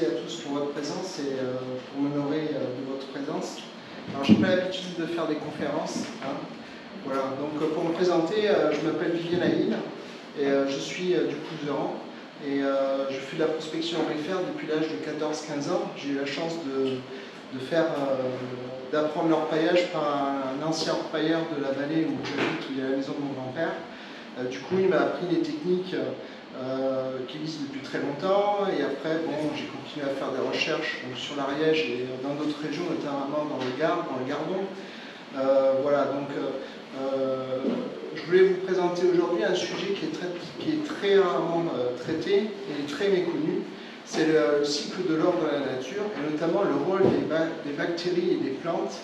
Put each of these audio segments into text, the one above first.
à tous pour votre présence et pour m'honorer de votre présence. Alors, je n'ai pas l'habitude de faire des conférences. Voilà. Donc, pour me présenter, je m'appelle Vivien Laïl et je suis du Couserans. Et je fais de la prospection aurifère depuis l'âge de 14-15 ans. J'ai eu la chance d'apprendre l'orpaillage par un ancien orpailleur de la vallée où j'habite, où il y a la maison de mon grand-père. Du coup, il m'a appris les techniques qui existent depuis très longtemps. Et après, bon, j'ai continué à faire des recherches sur l'Ariège et dans d'autres régions, notamment dans le Gard, dans le Gardon. Voilà, donc je voulais vous présenter aujourd'hui un sujet qui est très rarement traité et très méconnu. C'est le cycle de l'or dans la nature, et notamment le rôle des bactéries et des plantes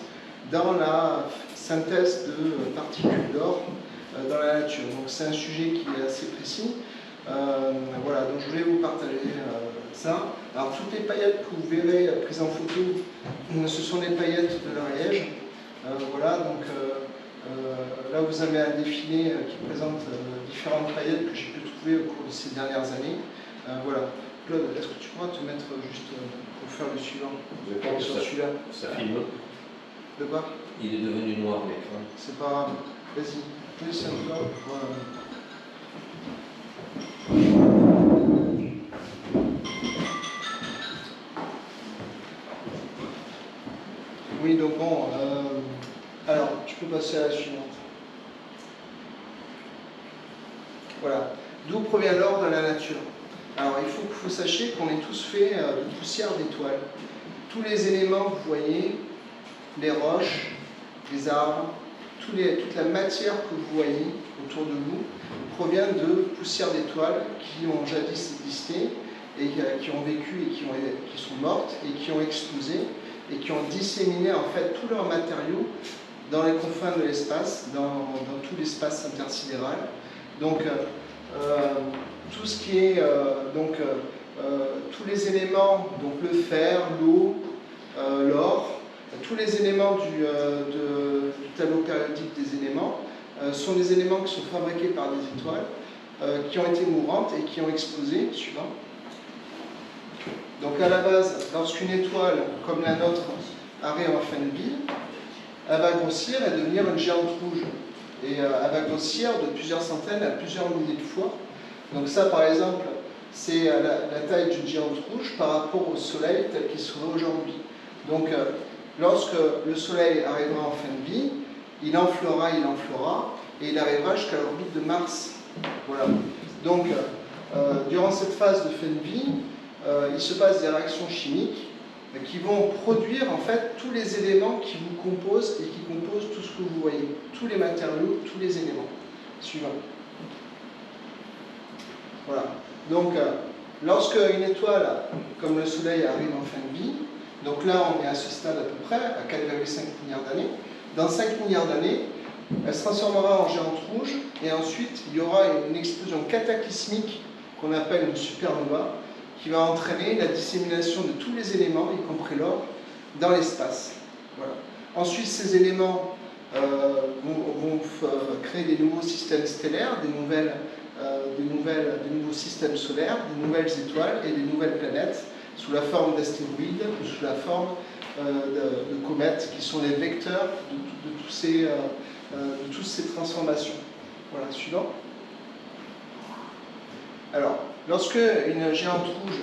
dans la synthèse de particules d'or dans la nature. Donc c'est un sujet qui est assez précis. Voilà, donc je voulais vous partager ça. Alors toutes les paillettes que vous verrez prises en photo, ce sont des paillettes de l'Ariège. Voilà, donc là vous avez un défilé qui présente différentes paillettes que j'ai pu trouver au cours de ces dernières années. Voilà. Claude, est-ce que tu pourras te mettre juste pour faire le suivant? Sur celui-là. Ça filme. De quoi? Il est devenu noir l'écran. C'est pas grave. Vas-y, positionne-toi. Voilà. Oui, donc bon, alors tu peux passer à la suivante. Voilà. D'où provient l'or dans la nature? Alors il faut que vous sachiez qu'on est tous faits de poussière d'étoiles. Tous les éléments que vous voyez, les roches, les arbres, toute la matière que vous voyez autour de vous provient de poussière d'étoiles qui ont jadis existé et qui ont vécu et qui sont mortes et qui ont explosé et qui ont disséminé en fait tous leurs matériaux dans les confins de l'espace, dans tout l'espace intersidéral. Donc tout ce qui est tous les éléments, donc le fer, l'eau, l'or, tous les éléments du tableau périodique des éléments sont des éléments qui sont fabriqués par des étoiles qui ont été mourantes et qui ont explosé. Suivant. Donc à la base, lorsqu'une étoile comme la nôtre arrive en fin de vie, elle va grossir et devenir une géante rouge. Et elle va grossir de plusieurs centaines à plusieurs milliers de fois. Donc ça, par exemple, c'est la taille d'une géante rouge par rapport au Soleil tel qu'il se voit aujourd'hui. Donc lorsque le Soleil arrivera en fin de vie, il enflera, et il arrivera jusqu'à l'orbite de Mars. Voilà. Donc durant cette phase de fin de vie, il se passe des réactions chimiques qui vont produire en fait tous les éléments qui vous composent et qui composent tout ce que vous voyez, tous les matériaux, tous les éléments. Suivant. Voilà. Donc, lorsque une étoile comme le Soleil arrive en fin de vie, donc là on est à ce stade à peu près, à 4,5 milliards d'années, dans 5 milliards d'années, elle se transformera en géante rouge et ensuite il y aura une explosion cataclysmique qu'on appelle une supernova qui va entraîner la dissémination de tous les éléments, y compris l'or, dans l'espace. Voilà. Ensuite, ces éléments vont créer des nouveaux systèmes stellaires, des nouveaux systèmes solaires, des nouvelles étoiles et des nouvelles planètes sous la forme d'astéroïdes ou sous la forme de comètes qui sont les vecteurs de toutes ces transformations. Voilà, suivant. Alors, lorsque une géante rouge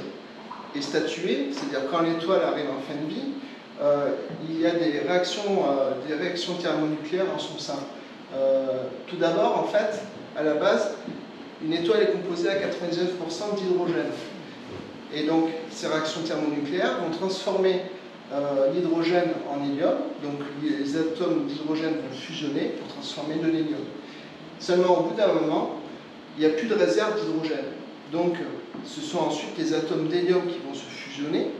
est statuée, c'est-à-dire quand l'étoile arrive en fin de vie, il y a des réactions thermonucléaires en son sein. Tout d'abord, en fait, à la base, une étoile est composée à 99% d'hydrogène. Et donc, ces réactions thermonucléaires vont transformer l'hydrogène en hélium. Donc, les atomes d'hydrogène vont fusionner pour transformer de l'hélium. Seulement, au bout d'un moment, il n'y a plus de réserve d'hydrogène. Donc, ce sont ensuite les atomes d'hélium qui vont se fusionner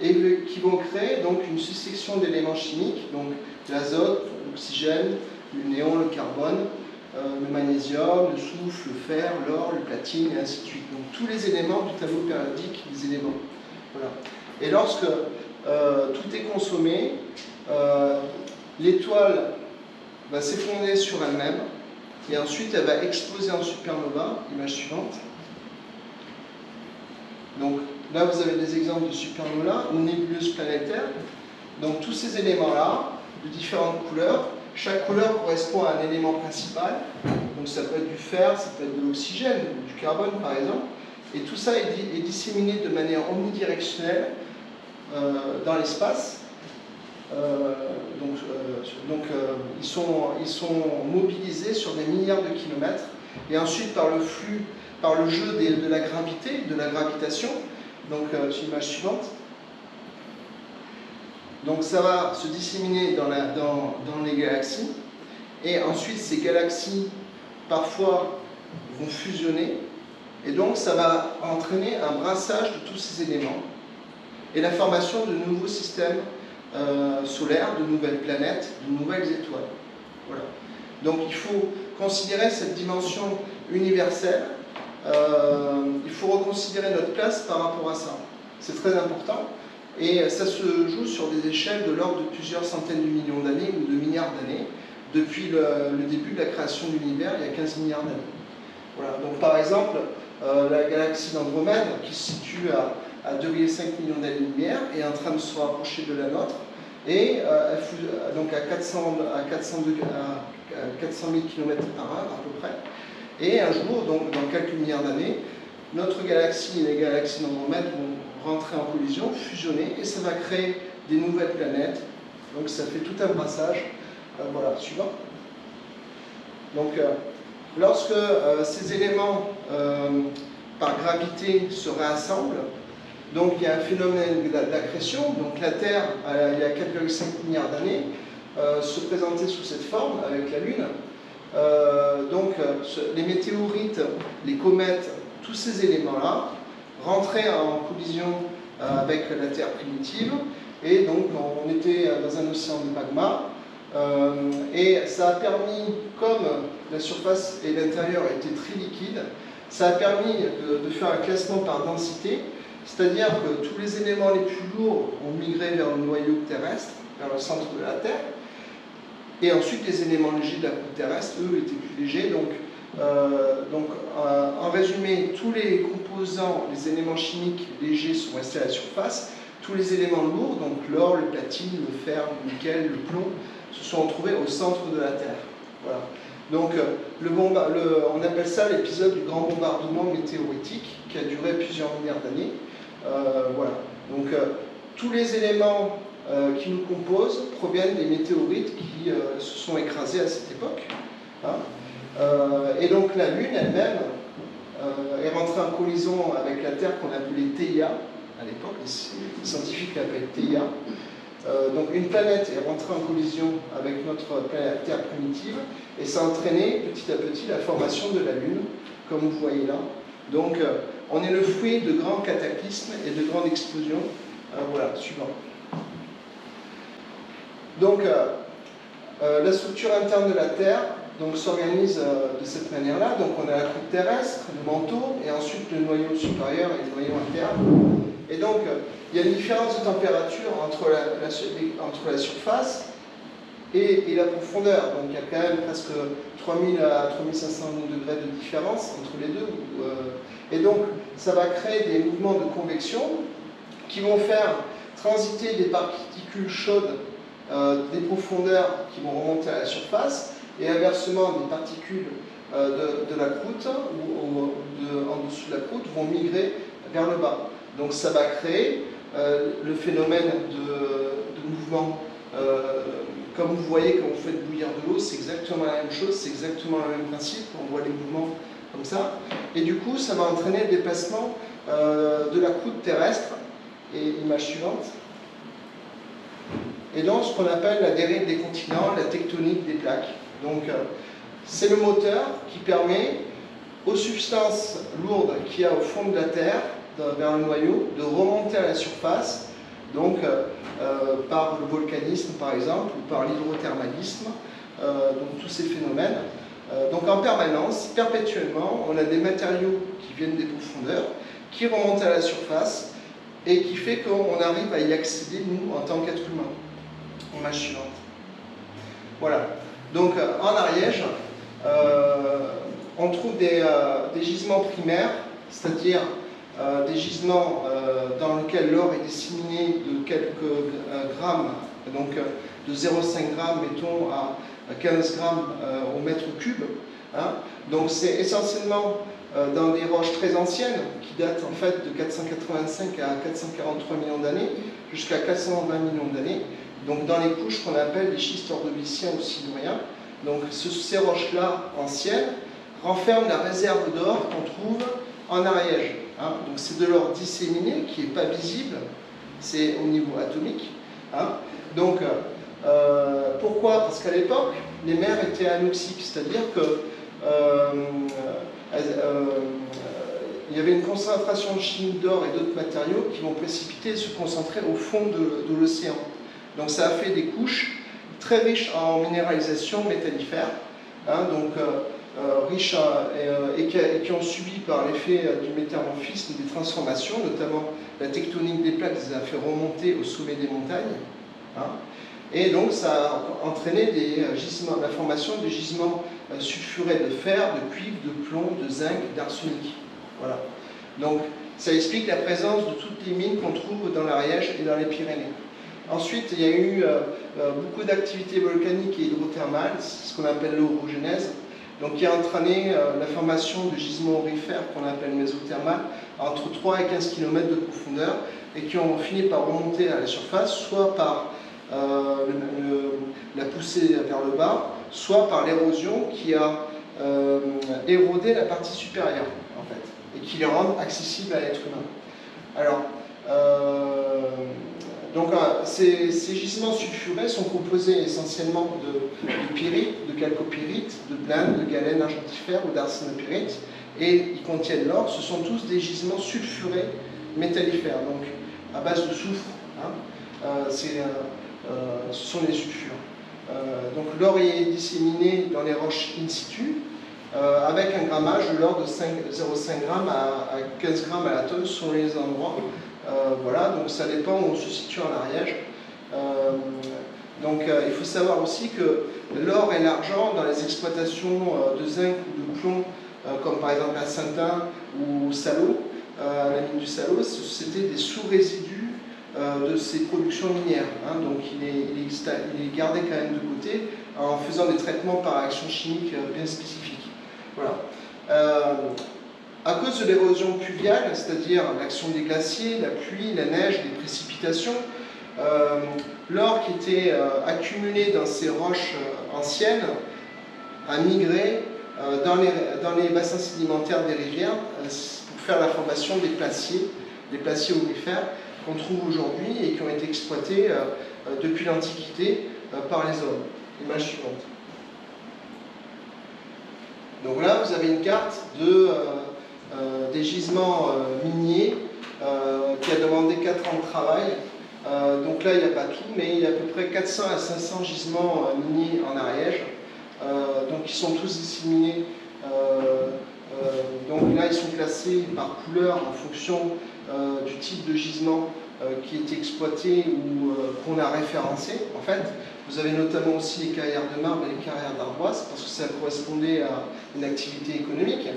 et qui vont créer donc une succession d'éléments chimiques, donc l'azote, l'oxygène, le néon, le carbone, le magnésium, le soufre, le fer, l'or, le platine, et ainsi de suite. Donc tous les éléments du tableau périodique des éléments. Voilà. Et lorsque tout est consommé, l'étoile va s'effondrer sur elle-même, et ensuite elle va exploser en supernova, image suivante. Donc là vous avez des exemples de supernova ou nébuleuses planétaires. Donc tous ces éléments-là, de différentes couleurs, chaque couleur correspond à un élément principal. Donc ça peut être du fer, ça peut être de l'oxygène, du carbone par exemple. Et tout ça est disséminé de manière omnidirectionnelle dans l'espace. Ils sont mobilisés sur des milliards de kilomètres. Et ensuite par le flux, par le jeu de la gravité, de la gravitation. Donc sur l'image suivante. Donc ça va se disséminer dans les galaxies. Et ensuite ces galaxies parfois vont fusionner. Et donc ça va entraîner un brassage de tous ces éléments et la formation de nouveaux systèmes solaires, de nouvelles planètes, de nouvelles étoiles. Voilà. Donc il faut considérer cette dimension universelle, il faut reconsidérer notre place par rapport à ça. C'est très important et ça se joue sur des échelles de l'ordre de plusieurs centaines de millions d'années ou de milliards d'années depuis le début de la création de l'univers il y a 15 milliards d'années. Voilà. Donc par exemple, la galaxie d'Andromède, qui se situe à 2,5 millions d'années-lumière, est en train de se rapprocher de la nôtre, et donc à 400 000 km/h à peu près. Et un jour, donc dans quelques milliards d'années, notre galaxie et les galaxies d'Andromède vont rentrer en collision, fusionner, et ça va créer des nouvelles planètes. Donc ça fait tout un brassage. Voilà, suivant. Donc, lorsque ces éléments par gravité se réassemblent, donc il y a un phénomène d'accrétion. Donc la Terre, il y a 4,5 milliards d'années, se présentait sous cette forme avec la Lune. Les météorites, les comètes, tous ces éléments-là rentraient en collision avec la Terre primitive. Et donc on était dans un océan de magma. Et ça a permis, comme la surface et l'intérieur étaient très liquides, ça a permis de faire un classement par densité, c'est-à-dire que tous les éléments les plus lourds ont migré vers le noyau terrestre, vers le centre de la Terre, et ensuite les éléments légers de la croûte terrestre, eux, étaient plus légers. En résumé, tous les composants, les éléments chimiques légers sont restés à la surface, tous les éléments lourds, donc l'or, le platine, le fer, le nickel, le plomb, se sont retrouvés au centre de la Terre. Voilà. Donc, on appelle ça l'épisode du grand bombardement météoritique qui a duré plusieurs milliards d'années. Voilà. Donc, tous les éléments qui nous composent proviennent des météorites qui se sont écrasés à cette époque. Hein. Et donc, la Lune elle-même est rentrée en collision avec la Terre qu'on appelait Theia à l'époque. Les scientifiques l'appellent Theia. Donc une planète est rentrée en collision avec notre planète Terre primitive et ça a entraîné petit à petit la formation de la Lune, comme vous voyez là. Donc on est le fruit de grands cataclysmes et de grandes explosions. Voilà, suivant. Donc la structure interne de la Terre s'organise de cette manière-là. Donc on a la croûte terrestre, le manteau, et ensuite le noyau supérieur et le noyau interne. Et donc, il y a une différence de température entre la surface et la profondeur. Donc, il y a quand même presque 3000 à 3500 degrés de différence entre les deux. Et donc, ça va créer des mouvements de convection qui vont faire transiter des particules chaudes des profondeurs qui vont remonter à la surface et inversement, des particules de la croûte ou en dessous de la croûte vont migrer vers le bas. Donc ça va créer le phénomène de mouvement. Comme vous voyez quand vous faites bouillir de l'eau, c'est exactement la même chose, c'est exactement le même principe, on voit les mouvements comme ça. Et du coup, ça va entraîner le déplacement de la croûte terrestre. Et image suivante. Et donc ce qu'on appelle la dérive des continents, la tectonique des plaques. Donc c'est le moteur qui permet aux substances lourdes qu'il y a au fond de la Terre, vers le noyau, de remonter à la surface, donc par le volcanisme par exemple, ou par l'hydrothermalisme, donc tous ces phénomènes. Donc en permanence, perpétuellement, on a des matériaux qui viennent des profondeurs, qui remontent à la surface, et qui fait qu'on arrive à y accéder, nous, en tant qu'être humain. Image suivante. Voilà. Donc en Ariège, on trouve des gisements primaires, c'est-à-dire des gisements dans lequel l'or est disséminé de quelques grammes, donc de 0,5 g, mettons, à 15 grammes au mètre cube. Hein. Donc c'est essentiellement dans des roches très anciennes, qui datent en fait de 485 à 443 millions d'années, jusqu'à 420 millions d'années, donc dans les couches qu'on appelle les schistes ordoviciens ou siluriens. Donc ces roches-là anciennes renferment la réserve d'or qu'on trouve en Ariège. Hein. Donc c'est de l'or disséminé, qui n'est pas visible, c'est au niveau atomique. Hein. Donc pourquoi? Parce qu'à l'époque, les mers étaient anoxiques, c'est-à-dire que il y avait une concentration chimique d'or et d'autres matériaux qui vont précipiter et se concentrer au fond de l'océan. Donc ça a fait des couches très riches en minéralisation métallifère, hein, donc riches et qui ont subi par l'effet du métamorphisme des transformations, notamment la tectonique des plaques les a fait remonter au sommet des montagnes. Hein, et donc ça a entraîné la formation de gisements sulfurés de fer, de cuivre, de plomb, de zinc, d'arsenic. Voilà. Donc ça explique la présence de toutes les mines qu'on trouve dans l'Ariège et dans les Pyrénées. Ensuite, il y a eu beaucoup d'activités volcaniques et hydrothermales, ce qu'on appelle l'orogenèse, donc qui a entraîné la formation de gisements aurifères qu'on appelle mésothermales, entre 3 et 15 km de profondeur, et qui ont fini par remonter à la surface, soit par la poussée vers le bas, soit par l'érosion qui a érodé la partie supérieure, en fait, et qui les rend accessibles à l'être humain. Alors, donc, ces gisements sulfurés sont composés essentiellement de pyrite, de chalcopyrite, de blinde, de galène argentifère ou d'arsénopyrite, et ils contiennent l'or. Ce sont tous des gisements sulfurés métallifères, donc à base de soufre. Hein. Ce sont les sulfures. Donc l'or est disséminé dans les roches in situ, avec un grammage de l'or de 0,5 g à 15 g à la tonne sur les endroits. Voilà, donc ça dépend où on se situe en Ariège. Donc il faut savoir aussi que l'or et l'argent dans les exploitations de zinc ou de plomb, comme par exemple à Saint-Ain ou Salot, la mine du Salot, c'était des sous-résidus de ces productions minières. Hein, donc il est gardé quand même de côté en faisant des traitements par action chimique bien spécifiques. Voilà. À cause de l'érosion pluviale, c'est-à-dire l'action des glaciers, la pluie, la neige, les précipitations, l'or qui était accumulé dans ces roches anciennes a migré dans les bassins sédimentaires des rivières pour faire la formation des placiers aurifères qu'on trouve aujourd'hui et qui ont été exploités depuis l'Antiquité par les hommes. Image suivante. Donc là, vous avez une carte des gisements miniers qui a demandé 4 ans de travail. Donc là, il n'y a pas tout, mais il y a à peu près 400 à 500 gisements miniers en Ariège. Donc ils sont tous disséminés. Donc là, ils sont classés par couleur en fonction du type de gisement qui est exploité ou qu'on a référencé. En fait, vous avez notamment aussi les carrières de marbre et les carrières d'ardoise, parce que ça correspondait à une activité économique.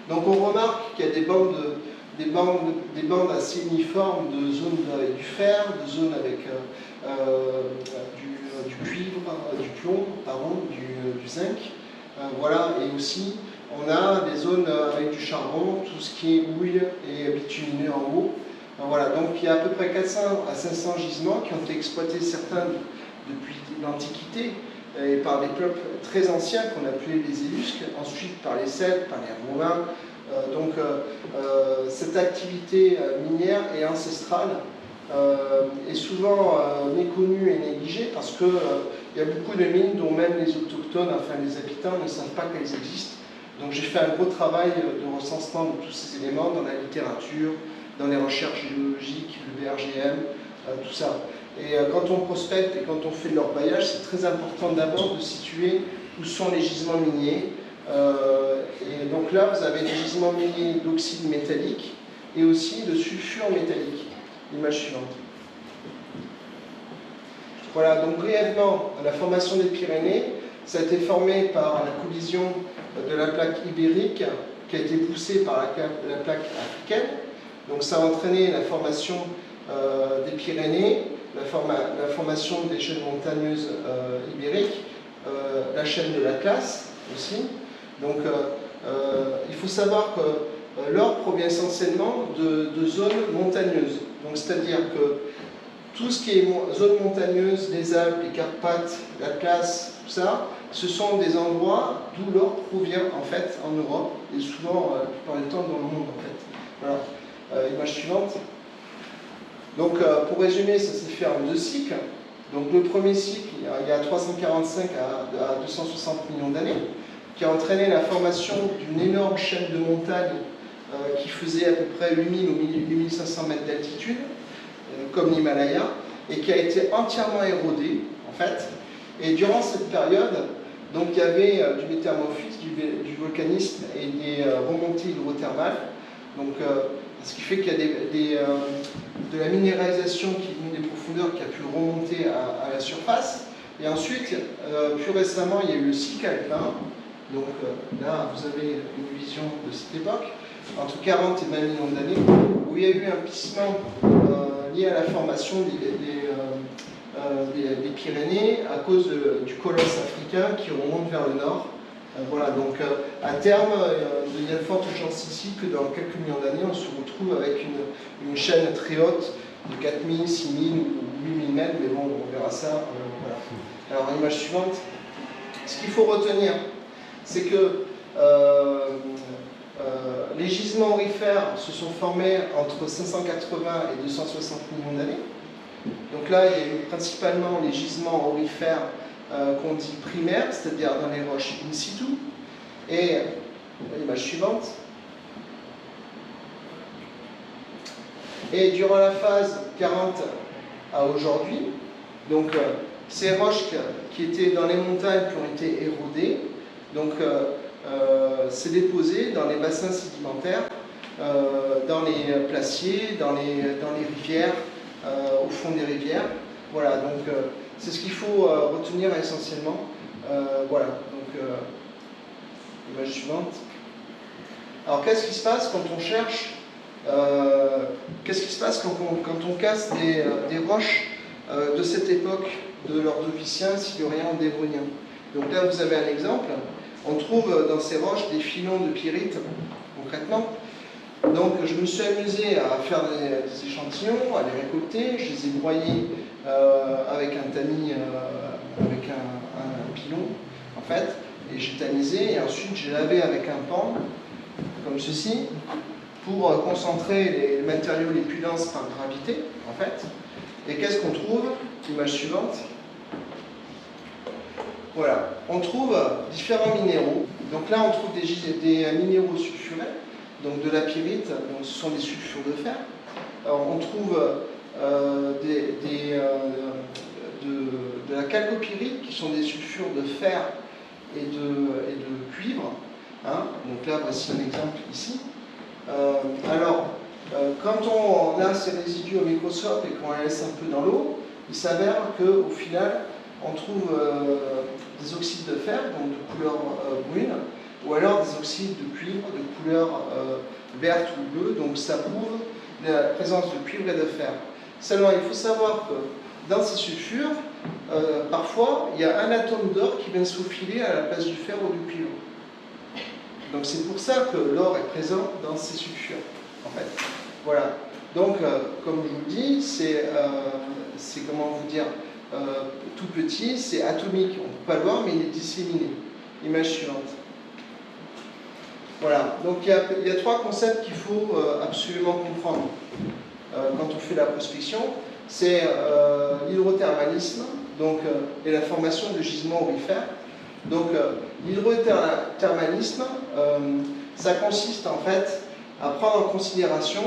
Donc on remarque qu'il y a des bandes assez uniformes de zones avec du fer, de zones avec du cuivre, du plomb, pardon, du zinc. Voilà, et aussi on a des zones avec du charbon, tout ce qui est houille et bitumineux en haut. Voilà, donc il y a à peu près 400 à 500 gisements qui ont été exploités, certains depuis l'Antiquité, et par des peuples très anciens qu'on appelait les Élusques, ensuite par les Celtes, par les Romains. Donc cette activité minière est ancestrale, est souvent méconnue et négligée parce qu'il y a beaucoup de mines dont même les autochtones, enfin les habitants, ne savent pas qu'elles existent. Donc j'ai fait un gros travail de recensement de tous ces éléments dans la littérature, dans les recherches géologiques, le BRGM, tout ça. Et quand on prospecte et quand on fait de l'orpaillage, c'est très important d'abord de situer où sont les gisements miniers. Et donc là, vous avez des gisements miniers d'oxyde métallique et aussi de sulfure métallique. L'image suivante. Voilà, donc brièvement, la formation des Pyrénées, ça a été formé par la collision de la plaque ibérique qui a été poussée par la plaque africaine. Donc ça a entraîné la formation des Pyrénées, la formation des chaînes montagneuses ibériques, la chaîne de l'Atlas aussi. Donc il faut savoir que l'or provient essentiellement de zones montagneuses. Donc c'est-à-dire que tout ce qui est zone montagneuse, les Alpes, les Carpates, l'Atlas, tout ça, ce sont des endroits d'où l'or provient en fait en Europe et souvent la plupart du temps dans le monde en fait. Voilà. Image suivante. Donc pour résumer, ça s'est fait en 2 cycles. Donc le premier cycle, il y a 345 à 260 millions d'années, qui a entraîné la formation d'une énorme chaîne de montagnes qui faisait à peu près 8000 ou 8500 mètres d'altitude, comme l'Himalaya, et qui a été entièrement érodée, en fait. Et durant cette période, donc, il y avait du métamorphisme, du volcanisme et des remontées hydrothermales. Donc, ce qui fait qu'il y a de la minéralisation qui est venue des profondeurs qui a pu remonter à la surface. Et ensuite, plus récemment, il y a eu le cycle alpin. Donc là, vous avez une vision de cette époque, entre 40 et 20 millions d'années, où il y a eu un plissement lié à la formation des Pyrénées à cause du colosse africain qui remonte vers le nord. Voilà, donc à terme, il y a de fortes chances ici que dans quelques millions d'années, on se retrouve avec une chaîne très haute de 4000, 6000 ou 8000 mètres, mais bon, on verra ça. Voilà. Alors, image suivante. Ce qu'il faut retenir, c'est que les gisements aurifères se sont formés entre 580 et 260 millions d'années. Donc là, il y a eu principalement les gisements aurifères qu'on dit primaires, c'est-à-dire dans les roches in situ. Et l'image suivante. Et durant la phase 40 à aujourd'hui, donc ces roches qui étaient dans les montagnes qui ont été érodées, donc s'est déposé dans les bassins sédimentaires, dans les glaciers, dans les rivières, au fond des rivières. Voilà, donc c'est ce qu'il faut retenir essentiellement. Voilà, donc l'image suivante. Alors qu'est-ce qui se passe quand on cherche, qu'est-ce qui se passe quand on casse des roches de cette époque de l'Ordovicien, Silurien, Dévonien? Donc là vous avez un exemple. On trouve dans ces roches des filons de pyrite, concrètement. Donc je me suis amusé à faire des échantillons, à les récolter, je les ai broyés avec un tamis, avec un pilon, en fait, et j'ai tamisé, et ensuite j'ai lavé avec un pan, comme ceci, pour concentrer les matériaux les plus denses par gravité, en fait. Et qu'est-ce qu'on trouve? L'image suivante. Voilà, on trouve différents minéraux. Donc là, on trouve des minéraux sulfurés, donc de la pyrite, donc ce sont des sulfures de fer. Alors, on trouve de la chalcopyrite, qui sont des sulfures de fer et de cuivre. Hein. Donc là, voici un exemple ici. Quand on a ces résidus au microscope et qu'on les laisse un peu dans l'eau, il s'avère qu'au final, on trouve des oxydes de fer, donc de couleur brune, ou alors des oxydes de cuivre de couleur verte ou bleue, donc ça prouve la présence de cuivre et de fer. Seulement, il faut savoir que dans ces sulfures, parfois, il y a un atome d'or qui vient se faufiler à la place du fer ou du cuivre. Donc c'est pour ça que l'or est présent dans ces sulfures, en fait. Voilà. Donc, comme je vous le dis, c'est comment vous dire, tout petit, c'est atomique. On ne peut pas le voir, mais il est disséminé. Image suivante. Voilà. Donc il y a 3 concepts qu'il faut absolument comprendre quand on fait la prospection. C'est l'hydrothermalisme, donc et la formation de gisements aurifères. Donc l'hydrothermalisme, ça consiste en fait à prendre en considération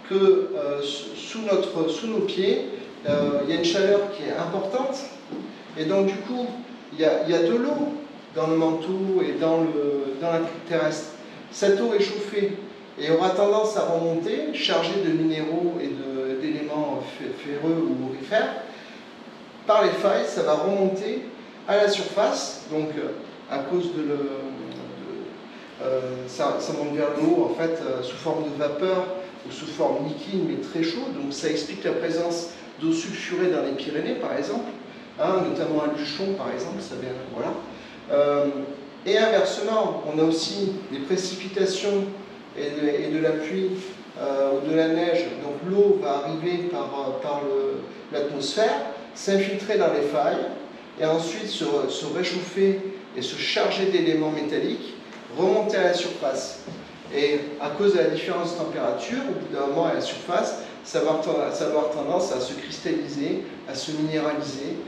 que sous nos pieds, il y a une chaleur qui est importante, et donc du coup, il y a de l'eau dans le manteau et dans la croûte terrestre. Cette eau est chauffée et aura tendance à remonter, chargée de minéraux et d'éléments ferreux ou aurifères. Par les failles, ça va remonter à la surface, donc à cause ça monte vers le haut en fait sous forme de vapeur ou sous forme liquide mais très chaud, donc ça explique la présence d'eau sulfurée dans les Pyrénées par exemple, hein, notamment à Luchon par exemple, ça vient, voilà. Et inversement, on a aussi des précipitations et de la pluie ou de la neige, donc l'eau va arriver par l'atmosphère, s'infiltrer dans les failles, et ensuite se réchauffer et se charger d'éléments métalliques, remonter à la surface. Et à cause de la différence de température, au bout d'un moment à la surface, ça va avoir tendance à se cristalliser, à se minéraliser.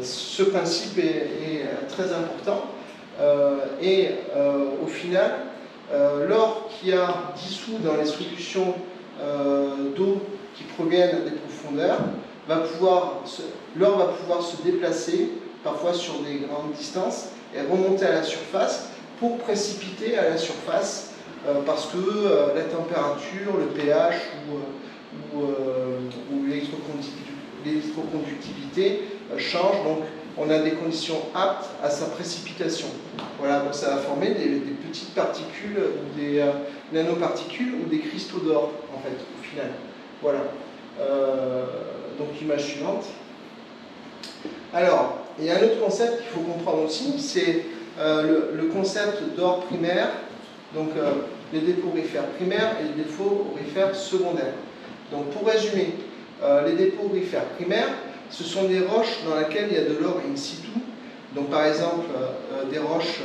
Ce principe est très important. Au final, l'or qui a dissous dans les solutions d'eau qui proviennent des profondeurs, l'or va pouvoir se déplacer, parfois sur des grandes distances, et remonter à la surface pour précipiter à la surface parce que la température, le pH ou l'électroconductivité changent, donc on a des conditions aptes à sa précipitation. Voilà, donc ça va former des petites particules, des nanoparticules ou des cristaux d'or, en fait, au final. Voilà. Donc, image suivante. Alors, il y a un autre concept qu'il faut comprendre aussi, c'est le concept d'or primaire, donc les dépôts aurifères primaires et les dépôts aurifères secondaires. Donc, pour résumer, les dépôts aurifères primaires, ce sont des roches dans lesquelles il y a de l'or in situ. Donc, par exemple, des roches,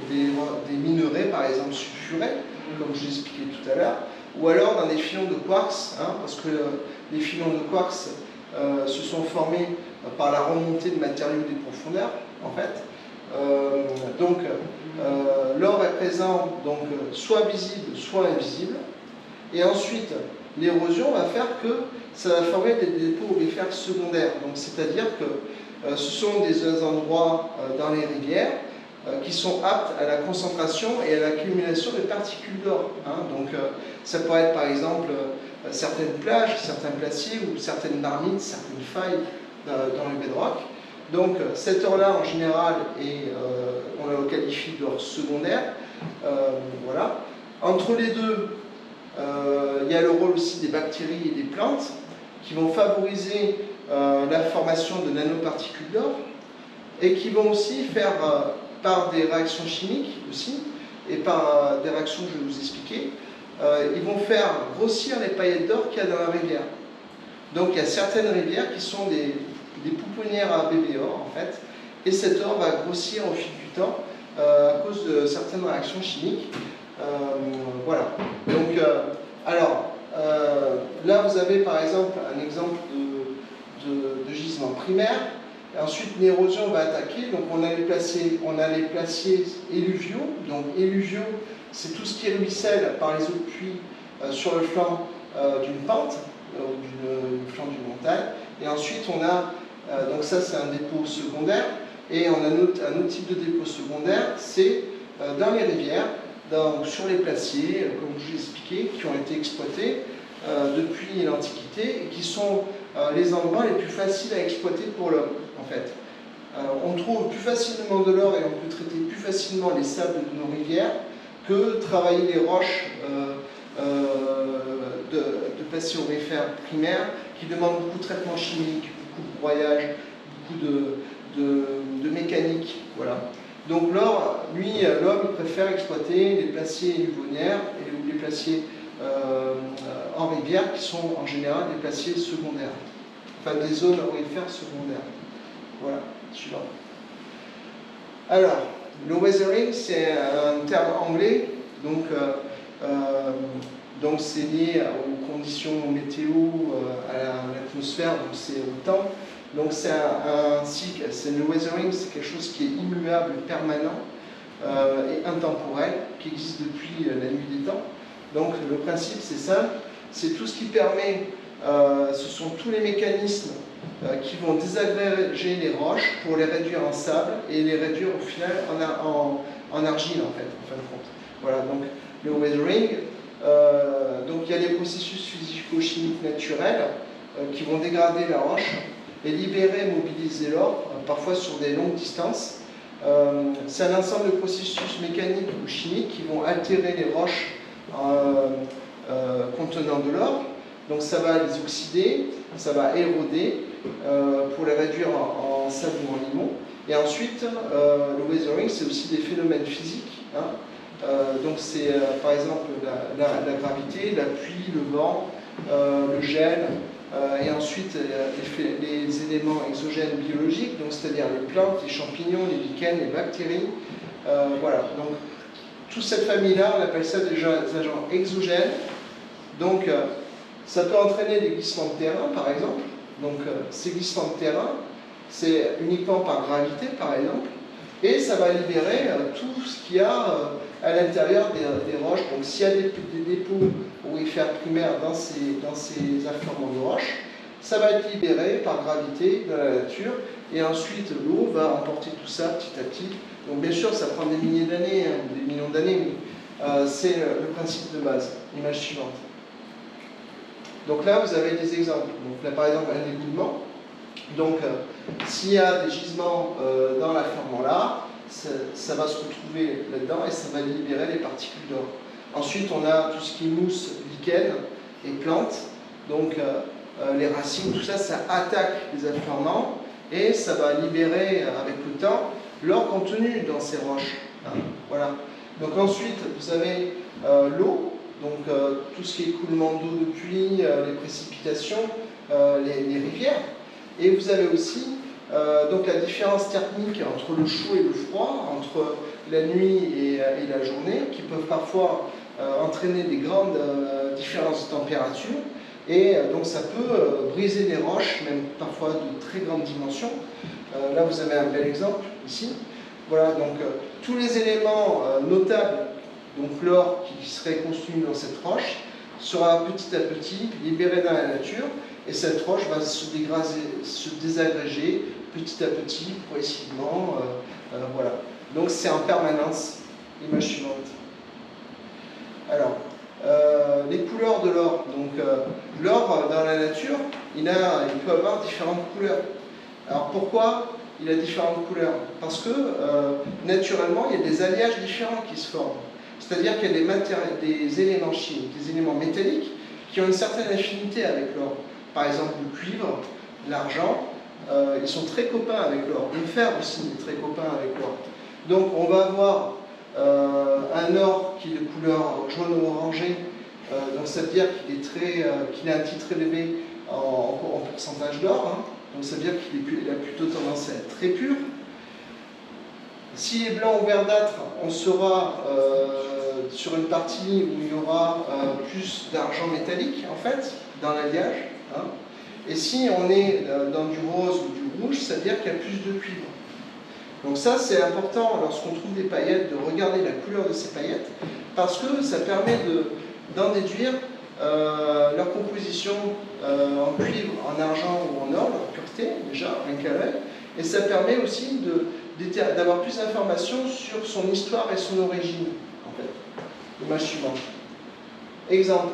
des minerais, par exemple, sulfurés, comme je l'ai expliqué tout à l'heure, ou alors dans des filons de quartz, hein, parce que les filons de quartz se sont formés par la remontée de matériaux des profondeurs, en fait. L'or est présent, donc, soit visible, soit invisible. Et ensuite, l'érosion va faire que ça va former des dépôts aurifères secondaires. Donc, c'est-à-dire que ce sont des endroits dans les rivières qui sont aptes à la concentration et à l'accumulation de particules d'or. Hein. Donc, ça pourrait être par exemple certaines plages, certains glaciers ou certaines marmites, certaines failles dans le bedrock. Donc, cet or-là, en général, on le qualifie d'or secondaire. Voilà. Entre les deux, il y a le rôle aussi des bactéries et des plantes qui vont favoriser la formation de nanoparticules d'or et qui vont aussi faire, par des réactions chimiques aussi, et par des réactions que je vais vous expliquer, ils vont faire grossir les paillettes d'or qu'il y a dans la rivière. Donc il y a certaines rivières qui sont des pouponnières à bébé or en fait, et cet or va grossir au fil du temps à cause de certaines réactions chimiques. Voilà. Donc, là vous avez par exemple un exemple de gisement primaire. Et ensuite, l'érosion va attaquer. Donc, on a les glaciers éluviaux. Donc, éluviaux, c'est tout ce qui ruisselle par les eaux de pluie sur le flanc d'une pente, du flanc d'une montagne. Et ensuite, on a, donc ça, c'est un dépôt secondaire. Et on a un autre type de dépôt secondaire, c'est dans les rivières, sur les glaciers, comme je vous l'ai expliqué, qui ont été exploités depuis l'Antiquité et qui sont les endroits les plus faciles à exploiter pour l'homme, en fait. On trouve plus facilement de l'or et on peut traiter plus facilement les sables de nos rivières que travailler les roches de placiers aurifères primaires qui demandent beaucoup de traitements chimiques, beaucoup de broyage, beaucoup de mécanique. Voilà. Donc l'or, lui, l'homme préfère exploiter les placiers éluvionnaires ou les placiers en rivière qui sont en général des placiers secondaires, enfin des zones aurifères secondaires. Voilà, suivant. Alors, le weathering, c'est un terme anglais, donc c'est lié aux conditions météo, à l'atmosphère, donc c'est au temps. Donc c'est un cycle, le weathering, c'est quelque chose qui est immuable, permanent et intemporel, qui existe depuis la nuit des temps. Donc le principe c'est simple, c'est tout ce qui permet, ce sont tous les mécanismes qui vont désagréger les roches pour les réduire en sable et les réduire au final en argile en fait, en fin de compte. Voilà, donc le weathering, donc il y a des processus physico-chimiques naturels qui vont dégrader la roche et libérer, mobiliser l'or, parfois sur des longues distances. c'est un ensemble de processus mécaniques ou chimiques qui vont altérer les roches contenant de l'or. Donc ça va les oxyder, ça va éroder pour les réduire en sable ou en limon. Et ensuite, le weathering, c'est aussi des phénomènes physiques. Hein. Donc c'est par exemple la gravité, la pluie, le vent, le gel, et ensuite les éléments exogènes biologiques, donc c'est-à-dire les plantes, les champignons, les lichens, les bactéries. Voilà, donc toute cette famille-là, on appelle ça des agents exogènes. Donc ça peut entraîner des glissements de terrain, par exemple. Donc ces glissements de terrain, c'est uniquement par gravité, par exemple, et ça va libérer tout ce qu'il y a à l'intérieur des roches. Donc s'il y a des dépôts aurifères primaires dans ces affleurements de roches, ça va être libéré par gravité dans la nature, et ensuite l'eau va emporter tout ça petit à petit. Donc bien sûr, ça prend des milliers d'années, hein, des millions d'années, mais c'est le principe de base. Image suivante. Donc là, vous avez des exemples. Donc là, par exemple, un éboulement. Donc, s'il y a des gisements dans l'affleurement là, ça va se retrouver là-dedans et ça va libérer les particules d'or. Ensuite, on a tout ce qui est mousse, lichen et plantes. Donc, les racines, tout ça, ça attaque les affleurements et ça va libérer avec le temps l'or contenu dans ces roches. Hein, voilà. Donc ensuite, vous avez l'eau. Donc tout ce qui est écoulement d'eau de pluie, les précipitations, les rivières. Et vous avez aussi donc la différence thermique entre le chaud et le froid, entre la nuit et la journée, qui peuvent parfois entraîner des grandes différences de température. Et donc ça peut briser les roches, même parfois de très grandes dimensions. Là vous avez un bel exemple ici. Voilà, donc tous les éléments notables, donc l'or qui serait contenu dans cette roche, sera petit à petit libéré dans la nature, et cette roche va se désagréger petit à petit, progressivement. Voilà. Donc c'est en permanence. Image suivante. Alors, les couleurs de l'or. Donc l'or dans la nature, il peut avoir différentes couleurs. Alors pourquoi il a différentes couleurs? Parce que naturellement, il y a des alliages différents qui se forment. C'est-à-dire qu'il y a des éléments chimiques, des éléments métalliques qui ont une certaine affinité avec l'or. Par exemple, le cuivre, l'argent, ils sont très copains avec l'or. Le fer aussi est très copain avec l'or. Donc on va avoir un or qui est de couleur jaune ou orangé, donc ça veut dire qu'il a un titre élevé en pourcentage d'or, hein. Donc ça veut dire qu'il a plutôt tendance à être très pur. S'il est blanc ou verdâtre, on sera sur une partie où il y aura plus d'argent métallique, en fait, dans l'alliage. Hein. Et si on est dans du rose ou du rouge, ça veut dire qu'il y a plus de cuivre. Donc ça, c'est important lorsqu'on trouve des paillettes, de regarder la couleur de ces paillettes, parce que ça permet d'en déduire leur composition en cuivre, en argent ou en or, leur pureté, déjà, un qu'à l'œil. Et ça permet aussi d'avoir plus d'informations sur son histoire et son origine, en fait. Image suivante. Exemple,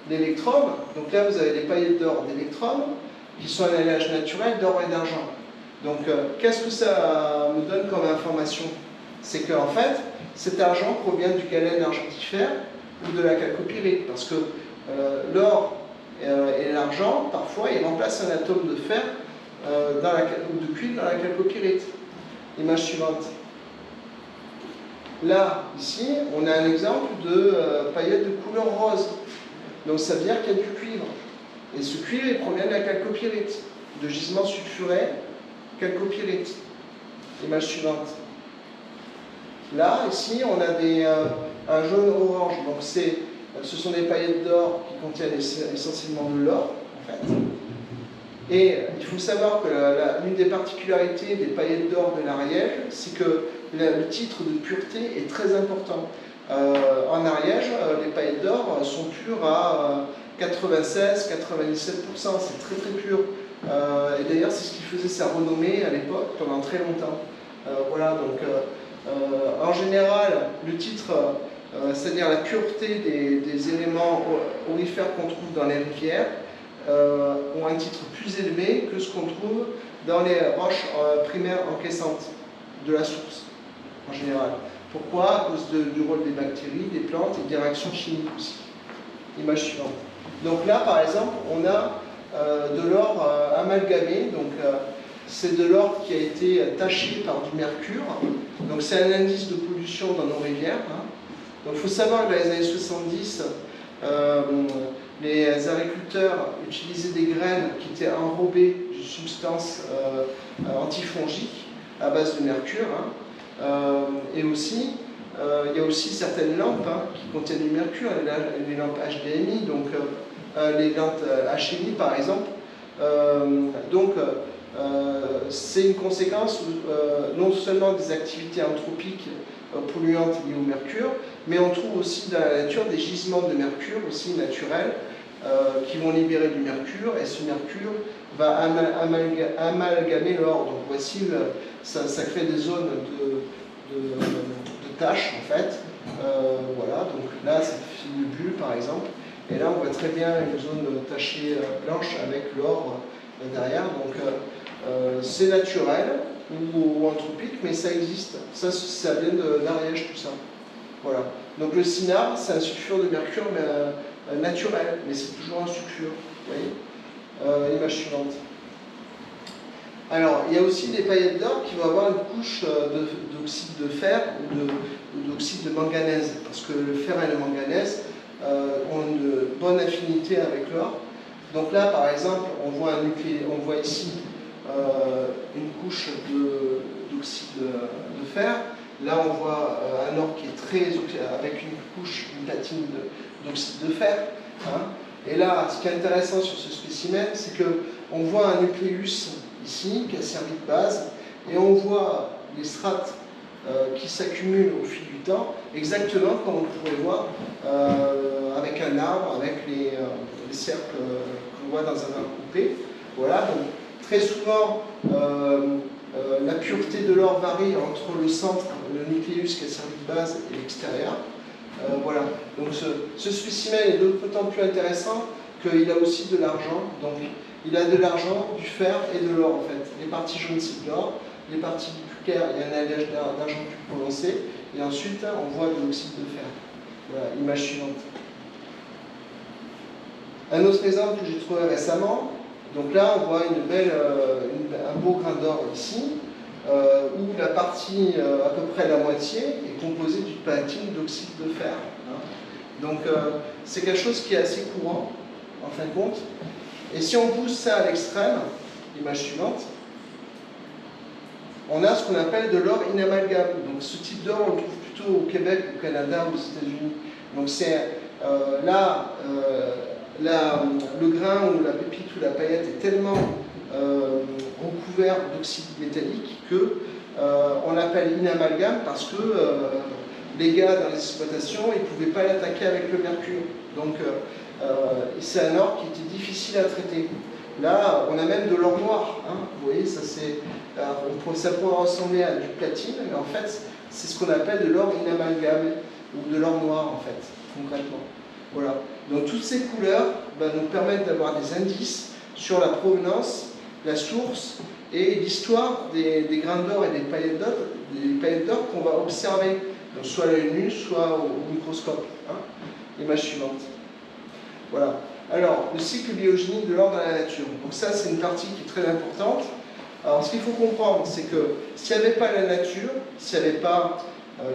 l'électrum. Donc là, vous avez des paillettes d'or d'électrum, qui sont un alliage naturel d'or et d'argent. Donc, qu'est-ce que ça me donne comme information? C'est qu'en fait, cet argent provient du galène argentifère ou de la chalcopyrite, parce que l'or et l'argent, parfois, ils remplacent un atome de fer ou de cuivre dans la chalcopyrite. Image suivante. Là, ici, on a un exemple de paillettes de couleur rose. Donc ça veut dire qu'il y a du cuivre. Et ce cuivre, il provient de la chalcopyrite, de gisements sulfurés, chalcopyrite. Image suivante. Là, ici, on a un jaune-orange. Donc ce sont des paillettes d'or qui contiennent essentiellement de l'or, en fait. Et il faut savoir que l'une des particularités des paillettes d'or de l'Ariège, c'est que le titre de pureté est très important. En Ariège, les paillettes d'or sont pures à 96-97%, c'est très très pur. Et d'ailleurs, c'est ce qui faisait sa renommée à l'époque pendant très longtemps. Voilà, donc en général, le titre, c'est-à-dire la pureté des éléments aurifères qu'on trouve dans les rivières, ont un titre plus élevé que ce qu'on trouve dans les roches primaires encaissantes de la source, en général. Pourquoi? À cause du rôle des bactéries, des plantes et des réactions chimiques aussi. Image suivante. Donc là, par exemple, on a de l'or amalgamé. Donc c'est de l'or qui a été taché par du mercure. Donc c'est un indice de pollution dans nos rivières. Hein. Donc il faut savoir que dans les années 70, les agriculteurs utilisaient des graines qui étaient enrobées de substances antifongiques à base de mercure. Hein. Et aussi, il y a aussi certaines lampes qui contiennent du mercure, les lampes HDMI, donc les lampes HMI par exemple. C'est une conséquence non seulement des activités anthropiques polluantes liées au mercure, mais on trouve aussi dans la nature des gisements de mercure aussi naturels qui vont libérer du mercure, et ce mercure va amalgamer l'or. Donc voici, ça crée des zones de taches en fait. Voilà, donc là c'est une bulle par exemple, et là on voit très bien une zone tachée blanche avec l'or derrière. Donc c'est naturel ou anthropique, mais ça existe. Ça vient d'Ariège tout ça. Voilà. Donc le cinnabre, c'est un sulfure de mercure mais, naturel, mais c'est toujours un sulfure. Vous voyez, image suivante. Alors, il y a aussi des paillettes d'or qui vont avoir une couche d'oxyde de fer ou d'oxyde de manganèse, parce que le fer et le manganèse ont une bonne affinité avec l'or. Donc là, par exemple, on voit ici une couche d'oxyde de fer. Là, on voit un or qui est avec une platine d'oxyde de fer. Hein. Et là, ce qui est intéressant sur ce spécimen, c'est qu'on voit un nucléus ici qui a servi de base, et on voit les strates qui s'accumulent au fil du temps, exactement comme on pourrait voir avec un arbre, avec les cercles qu'on voit dans un arbre coupé. Voilà, donc très souvent, la pureté de l'or varie entre le centre, le nucléus qui a servi de base, et l'extérieur. Voilà, donc ce spécimen est d'autant plus intéressant qu'il a aussi de l'argent. Donc il a de l'argent, du fer et de l'or en fait. Les parties jaunes c'est de l'or, les parties plus claires, il y a un alliage d'argent plus prononcé, et ensuite on voit de l'oxyde de fer. Voilà, image suivante. Un autre exemple que j'ai trouvé récemment, donc là on voit un beau grain d'or ici, où la partie, à peu près la moitié, est composée d'une platine d'oxyde de fer. Hein. Donc c'est quelque chose qui est assez courant, en fin de compte. Et si on pousse ça à l'extrême, l'image suivante, on a ce qu'on appelle de l'or inamalgame. Donc ce type d'or, on le trouve plutôt au Québec, au Canada, aux États-Unis. Donc c'est le grain ou la pépite ou la paillette est tellement recouvert d'oxyde métallique que on l'appelle inamalgame parce que les gars dans les exploitations, ils ne pouvaient pas l'attaquer avec le mercure. Donc c'est un or qui était difficile à traiter. Là, on a même de l'or noir. Hein. Vous voyez, ça pourrait ressembler à du platine, mais en fait, c'est ce qu'on appelle de l'or inamalgame, ou de l'or noir, en fait, concrètement. Voilà. Donc toutes ces couleurs nous permettent d'avoir des indices sur la provenance, la source et l'histoire des grains d'or et des paillettes d'or qu'on va observer, donc soit à l'œil nu, soit au microscope. Hein. Image suivante. Voilà. Alors, le cycle biogénique de l'or dans la nature. Donc ça, c'est une partie qui est très importante. Alors, ce qu'il faut comprendre, c'est que s'il n'y avait pas la nature, s'il n'y avait pas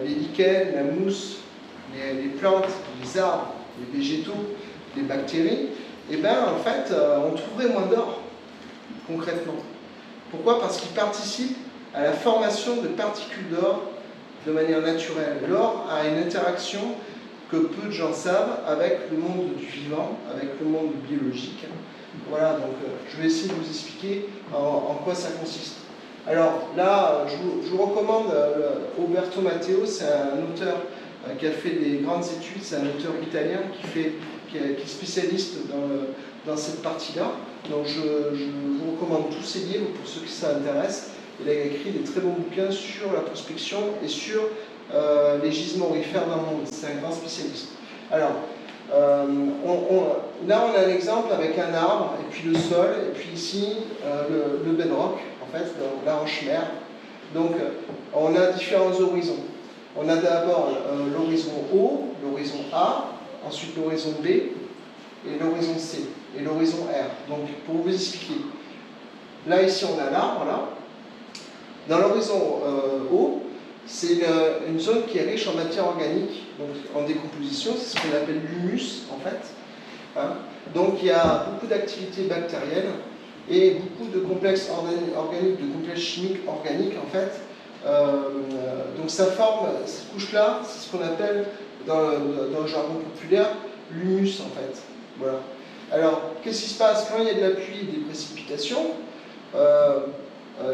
les lichens, la mousse, les plantes, les arbres, les végétaux, les bactéries, eh bien, en fait, on trouverait moins d'or, concrètement. Pourquoi? Parce qu'il participe à la formation de particules d'or de manière naturelle. L'or a une interaction que peu de gens savent avec le monde du vivant, avec le monde biologique. Voilà, donc je vais essayer de vous expliquer en quoi ça consiste. Alors là, je vous recommande Roberto Matteo, c'est un auteur qui a fait des grandes études, c'est un auteur italien qui est spécialiste dans cette partie-là. Donc je vous recommande tous ses livres pour ceux qui ça intéresse. Il a écrit des très bons bouquins sur la prospection et sur les gisements aurifères dans le monde. C'est un grand spécialiste. Alors, là on a un exemple avec un arbre, et puis le sol, et puis ici le bedrock, en fait, la roche-mère. Donc on a différents horizons. On a d'abord l'horizon O, l'horizon A, ensuite l'horizon B, et l'horizon C, et l'horizon R. Donc, pour vous expliquer, là, ici, on a l'arbre, là. Dans l'horizon O, c'est une zone qui est riche en matière organique, donc en décomposition, c'est ce qu'on appelle l'humus, en fait. Hein. Donc, il y a beaucoup d'activités bactériennes et beaucoup de complexes organiques, de complexes chimiques organiques, en fait. Donc, ça forme, cette couche-là, c'est ce qu'on appelle, dans le jargon populaire, l'humus, en fait. Voilà. Alors, qu'est-ce qui se passe quand il y a de la pluie et des précipitations?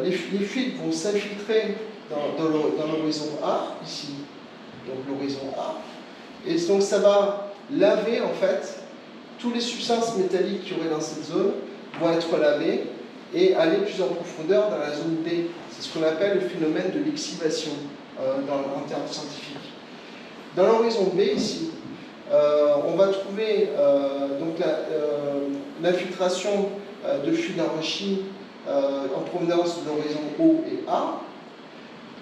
Les fluides vont s'infiltrer dans l'horizon A, ici, donc l'horizon A, et donc ça va laver, en fait, toutes les substances métalliques qu'il y aurait dans cette zone vont être lavées et aller plus en profondeur dans la zone B. C'est ce qu'on appelle le phénomène de l'exivation en termes scientifiques. Dans l'horizon B, ici, on va trouver l'infiltration de fluides enrichis en provenance de l'horizon O et A.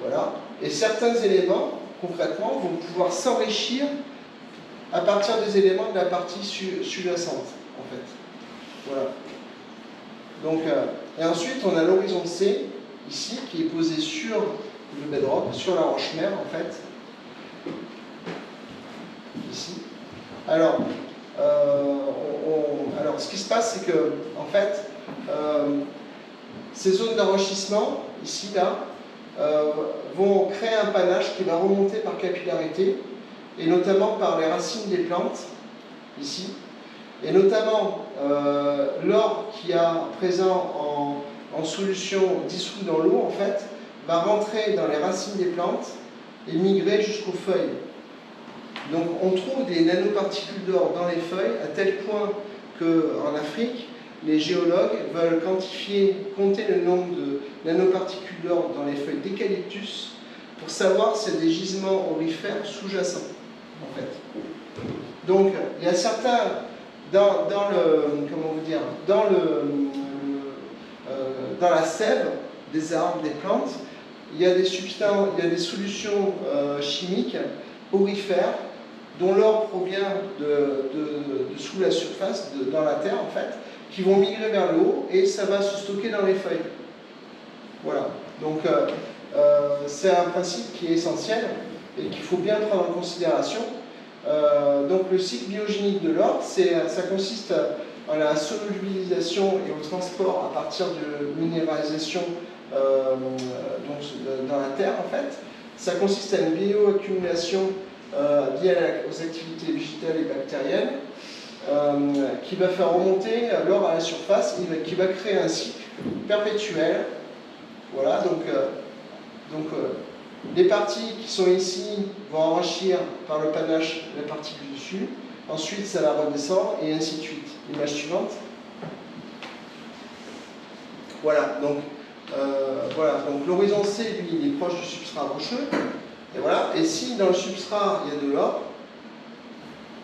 Voilà. Et certains éléments, concrètement, vont pouvoir s'enrichir à partir des éléments de la partie sous-jacente, en fait. Voilà. Donc, et ensuite, on a l'horizon C, ici, qui est posé sur le bedrock, sur la roche-mère, en fait. Ici. Alors, ce qui se passe, c'est que, en fait, ces zones d'enrichissement, ici, là, vont créer un panache qui va remonter par capillarité, et notamment par les racines des plantes, ici, et notamment l'or qui est présent en solution dissoute dans l'eau, en fait, va rentrer dans les racines des plantes et migrer jusqu'aux feuilles. Donc on trouve des nanoparticules d'or dans les feuilles, à tel point qu'en Afrique, les géologues veulent compter le nombre de nanoparticules d'or dans les feuilles d'eucalyptus pour savoir s'il y a des gisements aurifères sous-jacents, en fait. Donc, il y a certains, dans la sève des arbres, des plantes, il y a des substances, il y a des solutions chimiques aurifères dont l'or provient de sous la surface, dans la terre, en fait, qui vont migrer vers le haut et ça va se stocker dans les feuilles. Voilà. Donc, c'est un principe qui est essentiel et qu'il faut bien prendre en considération. Donc, le cycle biogénique de l'or, ça consiste à la solubilisation et au transport à partir de minéralisation dans la terre, en fait. Ça consiste à une bioaccumulation liée aux activités végétales et bactériennes, qui va faire remonter l'or à la surface et qui va créer un cycle perpétuel. Voilà, donc les parties qui sont ici vont enrichir par le panache la partie du dessus, ensuite ça la redescend et ainsi de suite. Image suivante. Voilà, donc l'horizon C, lui, il est proche du substrat rocheux. Et voilà, et si dans le substrat il y a de l'or,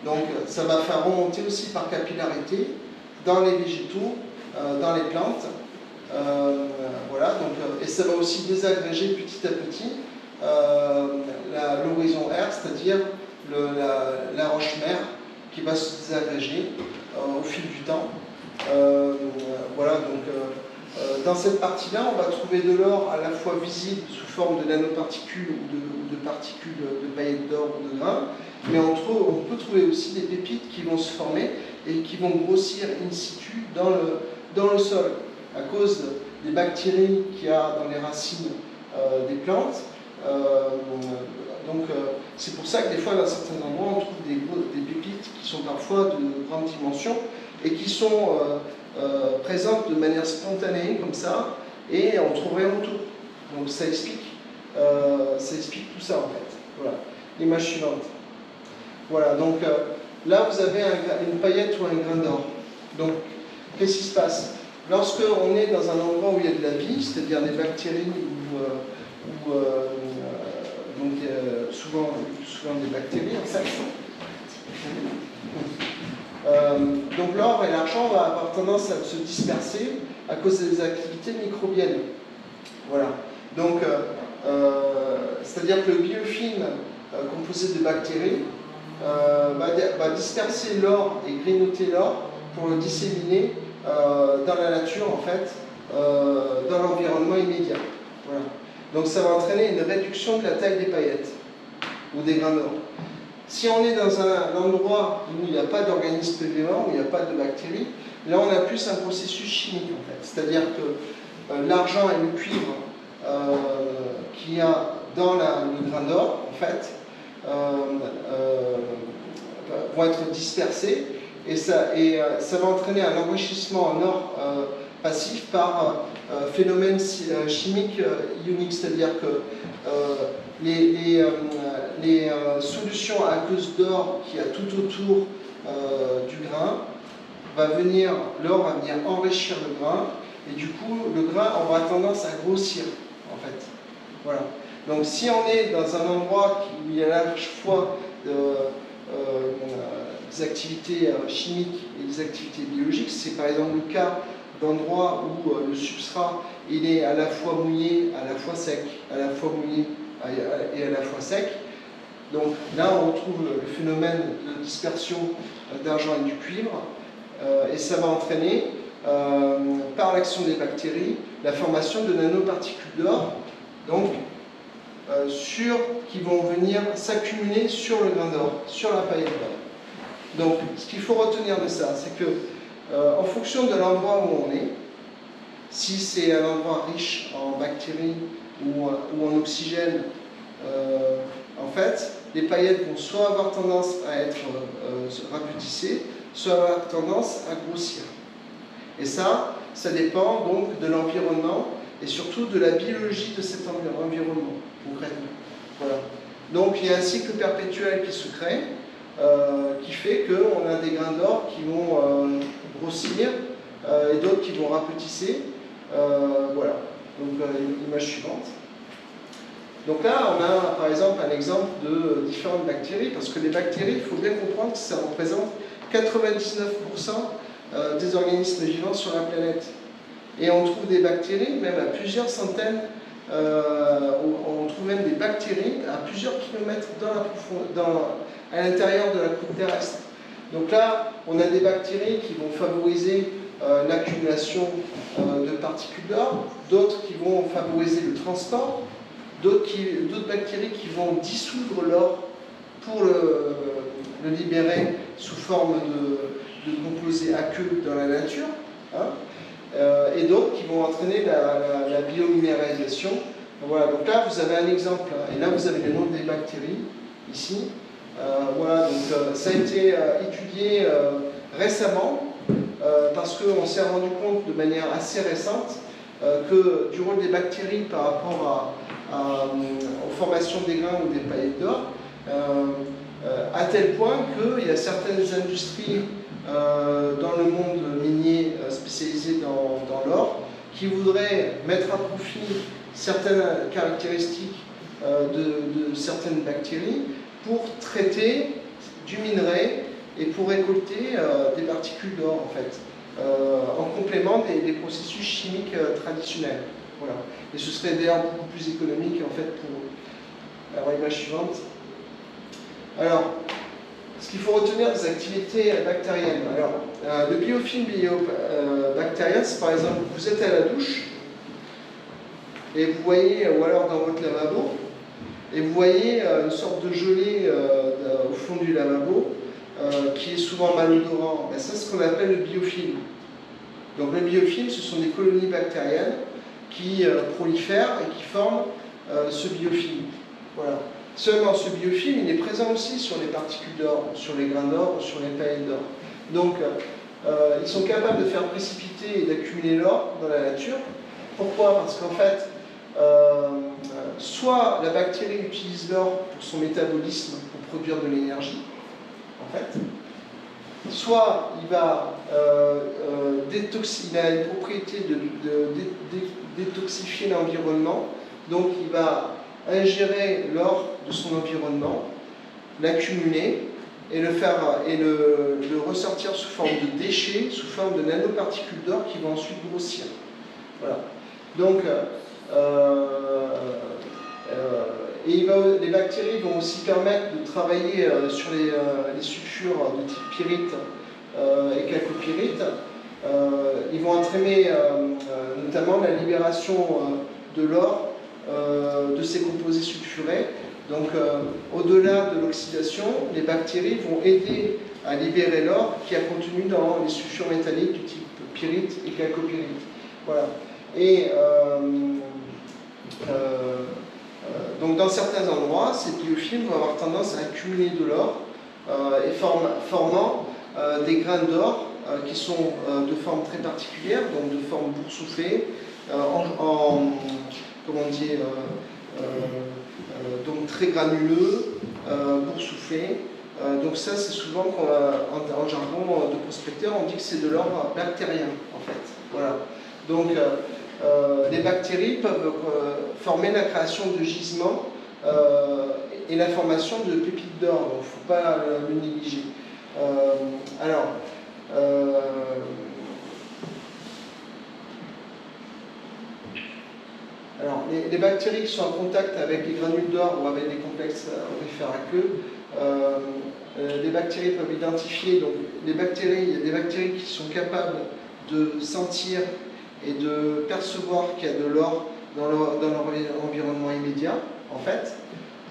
donc ça va faire remonter aussi par capillarité dans les végétaux, dans les plantes. Voilà, donc, et ça va aussi désagréger petit à petit l'horizon R, c'est-à-dire la roche-mère qui va se désagréger au fil du temps. Voilà, donc dans cette partie-là, on va trouver de l'or à la fois visible sous forme de nanoparticules ou de particules de paillettes d'or ou de grains, mais on peut trouver aussi des pépites qui vont se former et qui vont grossir in situ dans le sol, à cause des bactéries qu'il y a dans les racines des plantes. C'est pour ça que des fois, dans certains endroits, on trouve des pépites qui sont parfois de grande dimension et qui sont présentes de manière spontanée, comme ça, et on trouve rien autour. Donc ça explique tout ça, en fait. Voilà. L'image suivante. Voilà, donc là, vous avez une paillette ou un grain d'or. Donc, qu'est-ce qui se passe? Lorsque on est dans un endroit où il y a de la vie, c'est-à-dire des bactéries souvent des bactéries, en fait. Donc l'or et l'argent vont avoir tendance à se disperser à cause des activités microbiennes. Voilà. Donc c'est-à-dire que le biofilm composé de bactéries va disperser l'or et grignoter l'or pour le disséminer dans la nature, en fait, dans l'environnement immédiat. Voilà. Donc ça va entraîner une réduction de la taille des paillettes ou des grains d'or. Si on est dans un endroit où il n'y a pas d'organismes vivants, où il n'y a pas de bactéries, là on a plus un processus chimique, en fait. C'est-à-dire que l'argent et le cuivre qu'il y a dans le grain d'or, en fait, vont être dispersés et ça va entraîner un enrichissement en or passif par phénomène chimique ionique, c'est-à-dire que les solutions aqueuses d'or qu'il y a tout autour du grain, l'or va venir enrichir le grain et du coup le grain aura tendance à grossir, en fait. Voilà. Donc si on est dans un endroit où il y a à la fois des activités chimiques et des activités biologiques, c'est par exemple le cas d'endroits où le substrat il est à la fois mouillé, à la fois sec, à la fois mouillé et à la fois sec. Donc là on retrouve le phénomène de dispersion d'argent et du cuivre et ça va entraîner par l'action des bactéries la formation de nanoparticules d'or donc qui vont venir s'accumuler sur le grain d'or, sur la paillette d'or. Donc ce qu'il faut retenir de ça, c'est que en fonction de l'endroit où on est, si c'est un endroit riche en bactéries ou en oxygène, en fait, les paillettes vont soit avoir tendance à être rapetissées, soit avoir tendance à grossir. Et ça dépend donc de l'environnement et surtout de la biologie de cet environnement, concrètement. Voilà. Donc il y a un cycle perpétuel qui se crée, qui fait qu'on a des grains d'or qui vont grossir et d'autres qui vont rapetisser. Voilà. Donc l'image suivante. Donc là, on a par exemple un exemple de différentes bactéries, parce que les bactéries, il faut bien comprendre que ça représente 99% des organismes vivants sur la planète. Et on trouve des bactéries, même à plusieurs centaines, on trouve même des bactéries à plusieurs kilomètres à l'intérieur de la croûte terrestre. Donc là, on a des bactéries qui vont favoriser l'accumulation de particules d'or, d'autres qui vont favoriser le transport, d'autres bactéries qui vont dissoudre l'or pour le libérer sous forme de composés aqueux dans la nature, hein, et d'autres qui vont entraîner la biominéralisation. Voilà, donc là vous avez un exemple, hein, et là vous avez le nom des bactéries, ici. Voilà, donc ça a été étudié récemment, parce qu'on s'est rendu compte de manière assez récente que du rôle des bactéries par rapport aux formations des grains ou des paillettes d'or, à tel point qu'il y a certaines industries dans le monde minier spécialisé dans l'or qui voudraient mettre à profit certaines caractéristiques de certaines bactéries pour traiter du minerai et pour récolter des particules d'or en fait, en complément des processus chimiques traditionnels. Voilà. Et ce serait d'ailleurs beaucoup plus économique en fait pour... Alors, image suivante. Alors, ce qu'il faut retenir des activités bactériennes. Alors, le biofilm bactérien, c'est par exemple, vous êtes à la douche, et vous voyez, ou alors dans votre lavabo, et vous voyez une sorte de gelée au fond du lavabo, qui est souvent malodorant. Ben, ça, c'est ce qu'on appelle le biofilm. Donc le biofilm, ce sont des colonies bactériennes qui prolifèrent et qui forment ce biofilm. Voilà. Seulement, ce biofilm, il est présent aussi sur les particules d'or, sur les grains d'or, sur les paillettes d'or. Donc, ils sont capables de faire précipiter et d'accumuler l'or dans la nature. Pourquoi? Parce qu'en fait, soit la bactérie utilise l'or pour son métabolisme, pour produire de l'énergie, en fait, soit il va il a une propriété de détoxifier l'environnement, donc il va ingérer l'or de son environnement, l'accumuler et le ressortir sous forme de déchets, sous forme de nanoparticules d'or qui vont ensuite grossir. Voilà. Donc, Et les bactéries vont aussi permettre de travailler sur les sulfures de type pyrite et chalcopyrite. Ils vont entraîner notamment la libération de l'or de ces composés sulfurés. Donc au-delà de l'oxydation, les bactéries vont aider à libérer l'or qui est contenu dans les sulfures métalliques du type pyrite et chalcopyrite. Voilà. Et donc dans certains endroits, ces biofilms vont avoir tendance à accumuler de l'or et formant des grains d'or qui sont de forme très particulière, donc de forme boursouflée, comment on dit, donc très granuleux, boursouflé. Donc ça, c'est souvent en jargon de prospecteur, on dit que c'est de l'or bactérien, en fait. Voilà. Donc les bactéries peuvent former la création de gisements et la formation de pépites d'or, donc il ne faut pas le négliger. Alors, les bactéries qui sont en contact avec les granules d'or ou avec des complexes aurifères aqueux, les bactéries peuvent identifier, donc il y a des bactéries qui sont capables de sentir et de percevoir qu'il y a de l'or dans leur environnement immédiat, en fait,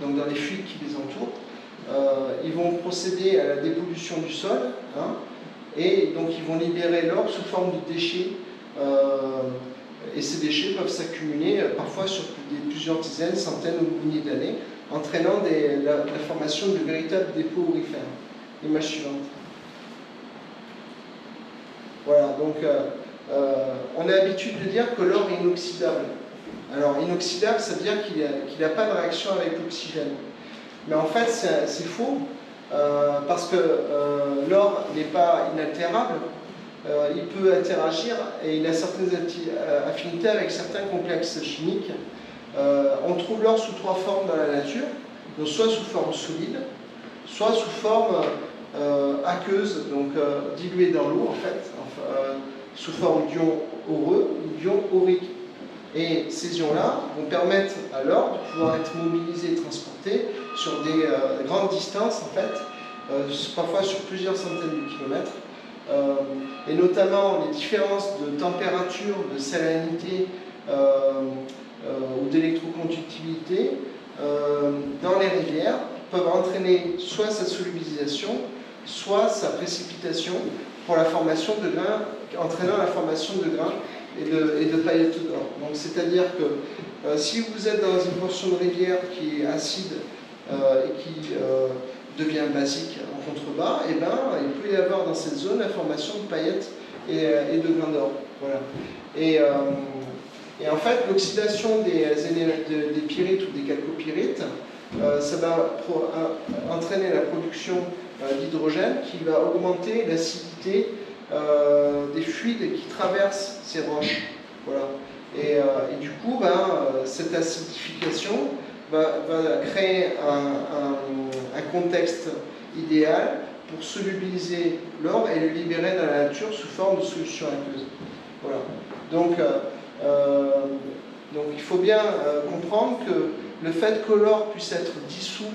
donc dans les fluides qui les entourent. Ils vont procéder à la dépollution du sol, hein, et donc ils vont libérer l'or sous forme de déchets. Et ces déchets peuvent s'accumuler parfois sur plusieurs dizaines, centaines ou milliers d'années, entraînant la formation de véritables dépôts aurifères. Image suivante. Voilà, donc on a l'habitude de dire que l'or est inoxydable. Alors inoxydable, ça veut dire qu'il n'a pas de réaction avec l'oxygène. Mais en fait, c'est faux, parce que l'or n'est pas inaltérable. Il peut interagir et il a certaines affinités avec certains complexes chimiques. On trouve l'or sous trois formes dans la nature, donc soit sous forme solide, soit sous forme aqueuse, donc diluée dans l'eau en fait, sous forme d'ions oreux ou d'ions auriques. Et ces ions-là vont permettre à l'or de pouvoir être mobilisé et transporté sur des grandes distances en fait, parfois sur plusieurs centaines de kilomètres. Et notamment les différences de température, de salinité ou d'électroconductivité dans les rivières peuvent entraîner soit sa solubilisation, soit sa précipitation pour la formation de grains, entraînant la formation de grains et de paillettes d'or. Donc c'est-à-dire que si vous êtes dans une portion de rivière qui est acide et qui devient basique en contrebas, et ben, il peut y avoir dans cette zone la formation de paillettes et de grains d'or. Voilà. Et en fait, l'oxydation des pyrites ou des chalcopyrites, ça va entraîner la production d'hydrogène qui va augmenter l'acidité des fluides qui traversent ces roches. Voilà. Et du coup, cette acidification va créer un contexte idéal pour solubiliser l'or et le libérer dans la nature sous forme de solution aqueuse. Voilà. Donc il faut bien comprendre que le fait que l'or puisse être dissous,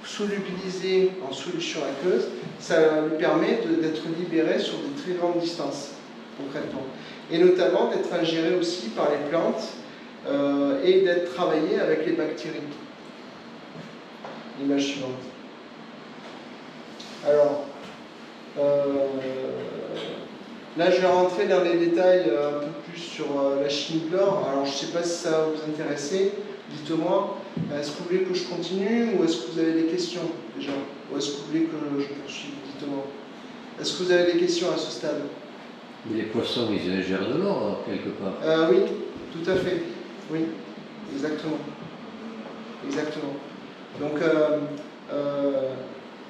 solubilisé en solution aqueuse, ça lui permet d'être libéré sur des très grandes distances, concrètement. Et notamment d'être ingéré aussi par les plantes et d'être travaillé avec les bactéries. L'image suivante. Alors, là je vais rentrer dans les détails un peu plus sur la chimie de l'or. Alors je ne sais pas si ça va vous intéresser, dites-moi. Est-ce que vous voulez que je continue ou est-ce que vous avez des questions déjà? Ou est-ce que vous voulez que je poursuive? Dites-moi. Est-ce que vous avez des questions à ce stade? Les poissons, ils ingèrent de l'or, quelque part. Oui, tout à fait. Oui, exactement. Exactement.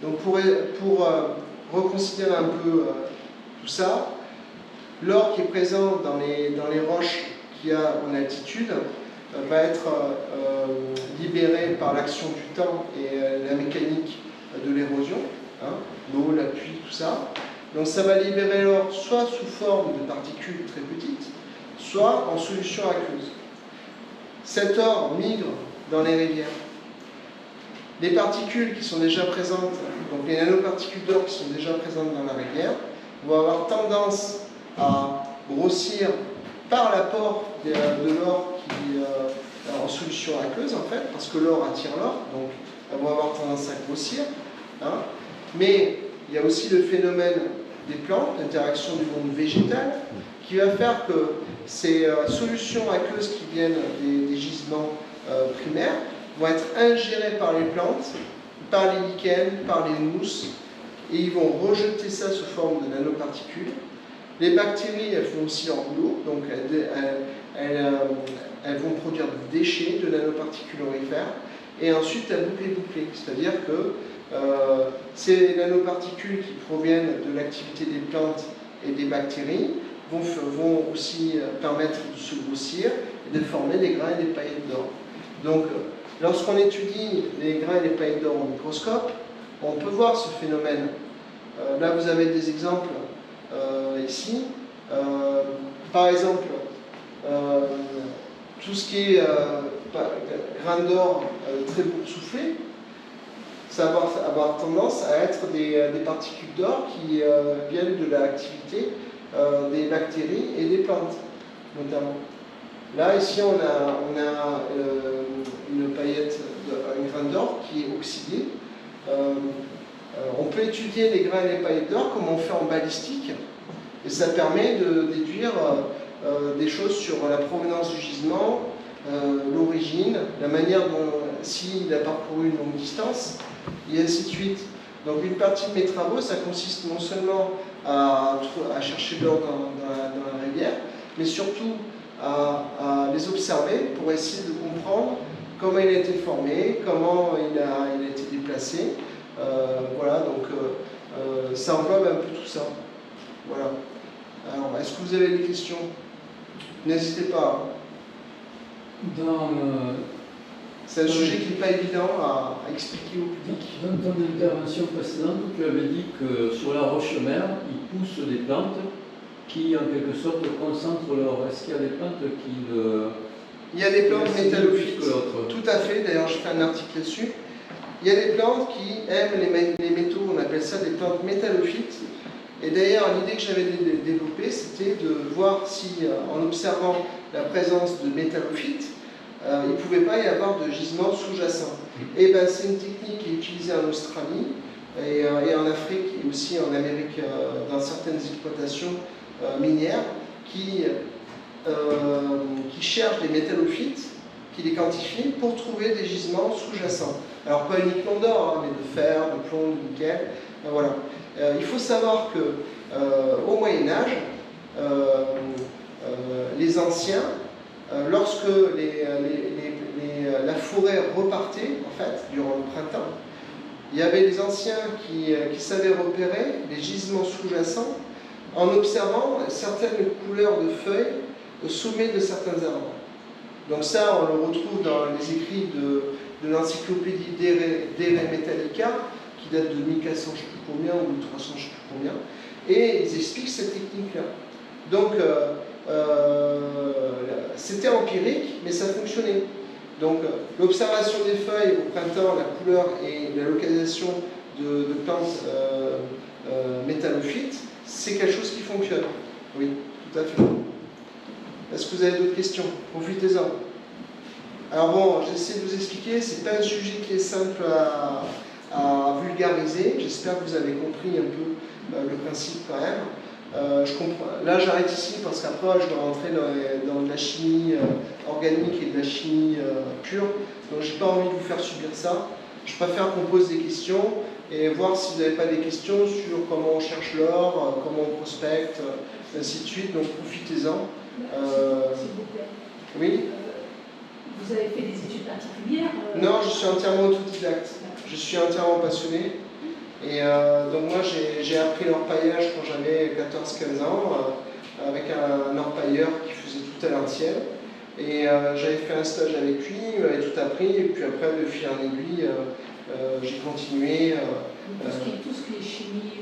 Donc pour reconsidérer un peu tout ça, l'or qui est présent dans les roches qu'il y a en altitude va être libéré par l'action du temps et la mécanique de l'érosion, hein, l'eau, la pluie, tout ça. Donc ça va libérer l'or soit sous forme de particules très petites, soit en solution aqueuse. Cet or migre dans les rivières. Les particules qui sont déjà présentes, donc les nanoparticules d'or qui sont déjà présentes dans la rivière, vont avoir tendance à grossir par l'apport de l'or qui en solution aqueuse en fait, parce que l'or attire l'or, donc elles vont avoir tendance à grossir. Hein. Mais il y a aussi le phénomène des plantes, l'interaction du monde végétal, qui va faire que ces solutions aqueuses qui viennent des gisements primaires vont être ingérées par les plantes, par les lichens, par les mousses, et ils vont rejeter ça sous forme de nanoparticules. Les bactéries, elles font aussi leur boulot, donc elles vont produire des déchets de nanoparticules aurifères, et ensuite elles boucler, c'est-à-dire que ces nanoparticules qui proviennent de l'activité des plantes et des bactéries vont aussi permettre de se grossir et de former des grains et des paillettes d'or. Donc, lorsqu'on étudie les grains et les paillettes d'or au microscope, on peut voir ce phénomène. Là, vous avez des exemples ici. Par exemple, tout ce qui est grains d'or très boursouflés, ça va avoir tendance à être des particules d'or qui viennent de l'activité des bactéries et des plantes, notamment. Là, ici, on a une paillette, un grain d'or qui est oxydé. On peut étudier les grains et les paillettes d'or comme on fait en balistique, et ça permet de déduire des choses sur la provenance du gisement, l'origine, la manière dont s'il a parcouru une longue distance, et ainsi de suite. Donc une partie de mes travaux, ça consiste non seulement à chercher de l'or dans la rivière, mais surtout à les observer pour essayer de comprendre comment il a été formé, comment il a été déplacé. Voilà, donc ça englobe un peu tout ça. Voilà. Alors, est-ce que vous avez des questions? N'hésitez pas. C'est un sujet qui n'est pas évident à expliquer au public. Dans ton intervention précédente, tu avais dit que sur la roche-mère, il pousse des plantes qui, en quelque sorte, concentrent l'or. Est-ce qu'il y a des plantes qui le... Il y a des plantes métallophytes, tout à fait, d'ailleurs je fais un article là-dessus. Il y a des plantes qui aiment les métaux, on appelle ça des plantes métallophytes. Et d'ailleurs, l'idée que j'avais développée, c'était de voir si, en observant la présence de métallophytes, il ne pouvait pas y avoir de gisements sous-jacents. Et ben, c'est une technique qui est utilisée en Australie et en Afrique et aussi en Amérique, dans certaines exploitations minières, qui cherchent des métallophytes, qui les quantifient pour trouver des gisements sous-jacents. Alors pas uniquement d'or, hein, mais de fer, de plomb, de nickel. Voilà. Il faut savoir que au Moyen-Âge, les anciens, lorsque la forêt repartait, en fait, durant le printemps, il y avait les anciens qui savaient repérer les gisements sous-jacents en observant certaines couleurs de feuilles au sommet de certains arbres. Donc ça, on le retrouve dans les écrits de l'encyclopédie Dere Metallica, qui date de 1400 je ne sais plus combien, ou 1300 je ne sais plus combien, et ils expliquent cette technique-là. Donc, c'était empirique, mais ça fonctionnait. Donc, l'observation des feuilles au printemps, la couleur et la localisation de plantes métallophytes, c'est quelque chose qui fonctionne. Oui, tout à fait. Est-ce que vous avez d'autres questions? Profitez-en. Alors bon, j'essaie de vous expliquer, c'est pas un sujet qui est simple à vulgariser. J'espère que vous avez compris un peu le principe quand même. Je comprends. Là, j'arrête ici parce qu'après, je dois rentrer dans de la chimie organique et de la chimie pure. Donc, j'ai pas envie de vous faire subir ça. Je préfère qu'on pose des questions et voir si vous n'avez pas des questions sur comment on cherche l'or, comment on prospecte, ainsi de suite. Donc, profitez-en. S'il vous plaît. Oui. Vous avez fait des études particulières Non, je suis entièrement autodidacte. Je suis entièrement passionné. Et donc moi, j'ai appris l'orpaillage quand j'avais 14-15 ans, avec un orpailleur qui faisait tout à l'ancienne. Et j'avais fait un stage avec lui, il m'avait tout appris, et puis après, de fil en aiguille, j'ai continué. Tout ce qui est chimie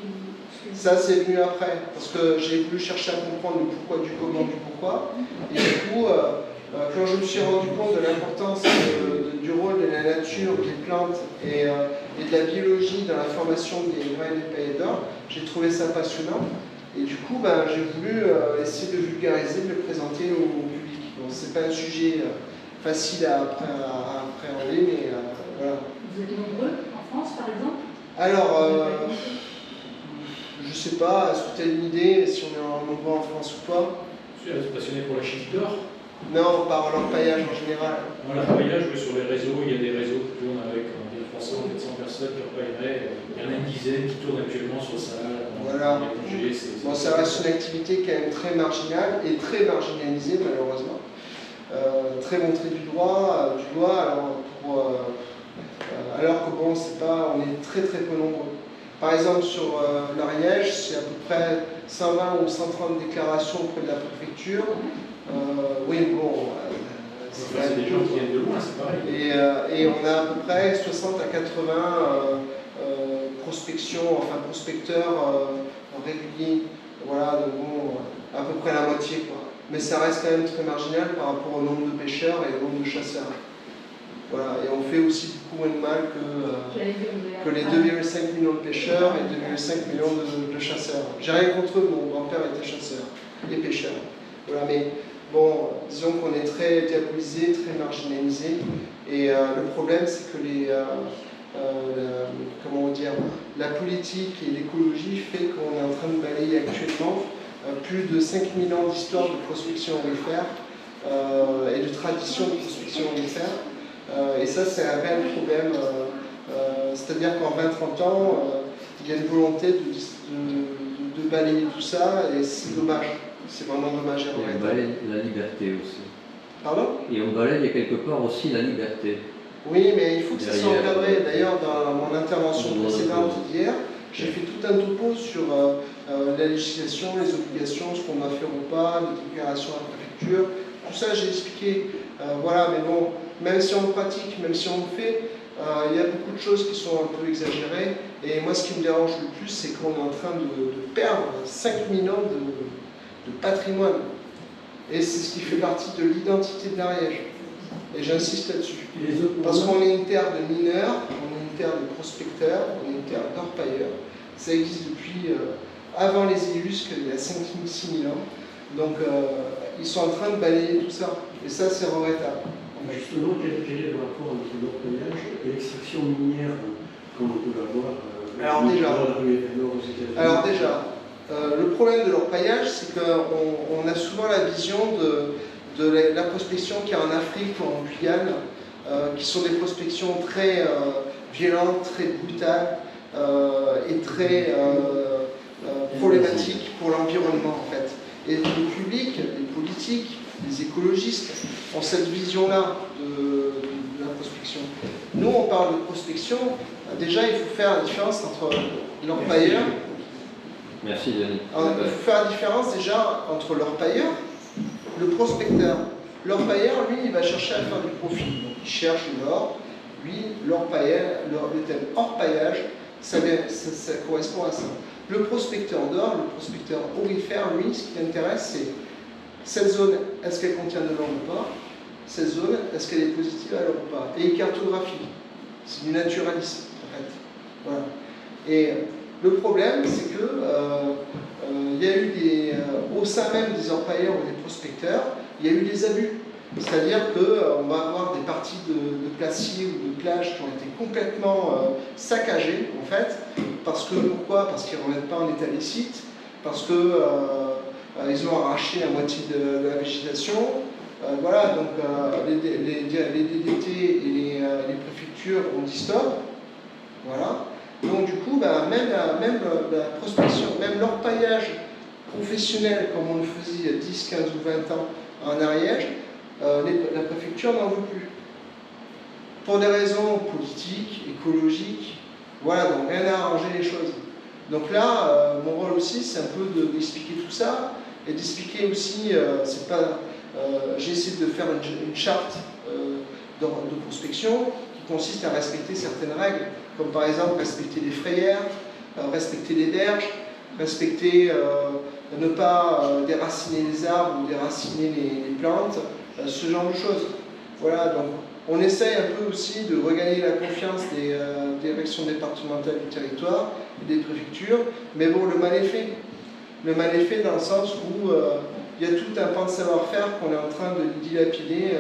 Ça, c'est venu après, parce que j'ai voulu chercher à comprendre le pourquoi du comment du pourquoi. Et du coup, quand je me suis rendu compte de l'importance du du rôle de la nature, des plantes et de la biologie dans la formation des grains et des paillettes d'or. J'ai trouvé ça passionnant. Et du coup, j'ai voulu essayer de vulgariser, de le présenter au public. Bon, c'est pas un sujet facile à appréhender, mais voilà. Vous êtes nombreux en France, par exemple? Alors, je sais pas, est-ce que tu as une idée si on est nombreux en France ou pas? Vous êtes passionné pour la chimie d'or? Non, par l'orpaillage en général. Moi, l'orpaillage, sur les réseaux, il y a des réseaux qui tournent avec 300, 400 personnes qui orpailleraient. Il y en a une dizaine qui tournent actuellement sur ça. Voilà. Bon, ça reste une activité quand même très marginale et très marginalisée, malheureusement. Très montrée du doigt, alors que bon, c'est pas, on est très très peu nombreux. Par exemple, sur l'Ariège, c'est à peu près 120 ou 130 déclarations auprès de la préfecture. Oui, bon, c'est des gens qui viennent de loin, c'est pareil. Et on a à peu près 60 à 80 prospecteurs réguliers. Voilà, donc bon, à peu près la moitié, quoi. Mais ça reste quand même très marginal par rapport au nombre de pêcheurs et au nombre de chasseurs. Voilà, et on fait aussi beaucoup moins de mal que les 2,5 millions de pêcheurs et 2,5 millions de chasseurs. J'ai rien contre eux, mon grand-père était chasseur et pêcheur. Voilà, mais bon, disons qu'on est très diabolisé, très marginalisé, et le problème c'est que comment dire, la politique et l'écologie fait qu'on est en train de balayer actuellement plus de 5000 ans d'histoire de prospection aurifère et de tradition de prospection aurifère. Et ça, c'est un réel problème. C'est-à-dire qu'en 20-30 ans, il y a une volonté de balayer tout ça, et c'est dommage. C'est vraiment dommage. Et on balaye la liberté aussi. Pardon? Et on balaye quelque part aussi la liberté. Oui, mais il faut que ça soit Derrière, encadré. D'ailleurs, dans mon intervention précédente d'hier, j'ai fait tout un topo sur la législation, les obligations, ce qu'on doit faire ou pas, les déclarations à la préfecture. Tout ça, j'ai expliqué. Voilà, mais bon, même si on le pratique, même si on le fait, il y a beaucoup de choses qui sont un peu exagérées. Et moi, ce qui me dérange le plus, c'est qu'on est en train de perdre 5000 ans de patrimoine. Et c'est ce qui fait partie de l'identité de l'Ariège. Et j'insiste là-dessus. Parce qu'on est une terre de mineurs, on est une terre de prospecteurs, on est une terre d'orpailleurs. Ça existe depuis avant les Élusques, il y a 6 000 ans. Donc ils sont en train de balayer tout ça. Et ça, c'est regrettable. Justement, quel est le rapport entre l'orpaillage et l'extraction minière, comme on peut l'avoir Alors déjà, le problème de l'orpaillage, c'est qu'on a souvent la vision de la prospection qu'il y a en Afrique ou en Guyane, qui sont des prospections très violentes, très brutales et très problématiques pour l'environnement en fait. Et le public, les politiques, les écologistes ont cette vision-là de la prospection. Nous, on parle de prospection. Déjà, il faut faire la différence entre l'orpailleur. Merci Denis. Il faut faire la différence déjà entre l'orpailleur, le prospecteur. L'orpailleur, lui, il va chercher à faire du profit. Donc, il cherche l'or. Lui, l'orpailleur, le thème orpaillage, ça correspond à ça. Le prospecteur d'or, le prospecteur aurifère, lui, ce qui l'intéresse, c'est cette zone, est-ce qu'elle contient de l'or ou pas? Cette zone, est-ce qu'elle est positive à l'or ou pas? Et il cartographie. C'est du naturalisme, en fait. Voilà. Et le problème, c'est que il y a eu au sein même des orpailleurs ou des prospecteurs, il y a eu des abus. C'est-à-dire qu'on va avoir des parties de glaciers ou de plages qui ont été complètement saccagées, en fait. Pourquoi? Parce qu'ils ne remettent pas en état les sites, parce qu'ils ont arraché la moitié de la végétation. Voilà, donc les DDT et les préfectures ont dit stop. Voilà. Donc du coup, même la prospection, même l'orpaillage professionnel, comme on le faisait il y a 10, 15 ou 20 ans en Ariège, la préfecture n'en veut plus. Pour des raisons politiques, écologiques, voilà, donc rien à arranger les choses. Donc là, mon rôle aussi, c'est un peu d'expliquer tout ça, et d'expliquer aussi, j'ai essayé de faire une charte de prospection qui consiste à respecter certaines règles, comme par exemple respecter les frayères, respecter les berges, respecter, ne pas déraciner les arbres ou déraciner les plantes, ce genre de choses. Voilà, donc On essaye un peu aussi de regagner la confiance des directions départementales du territoire et des préfectures, mais bon, le mal est fait. Le mal est fait dans le sens où il y a tout un pan de savoir-faire qu'on est en train de dilapider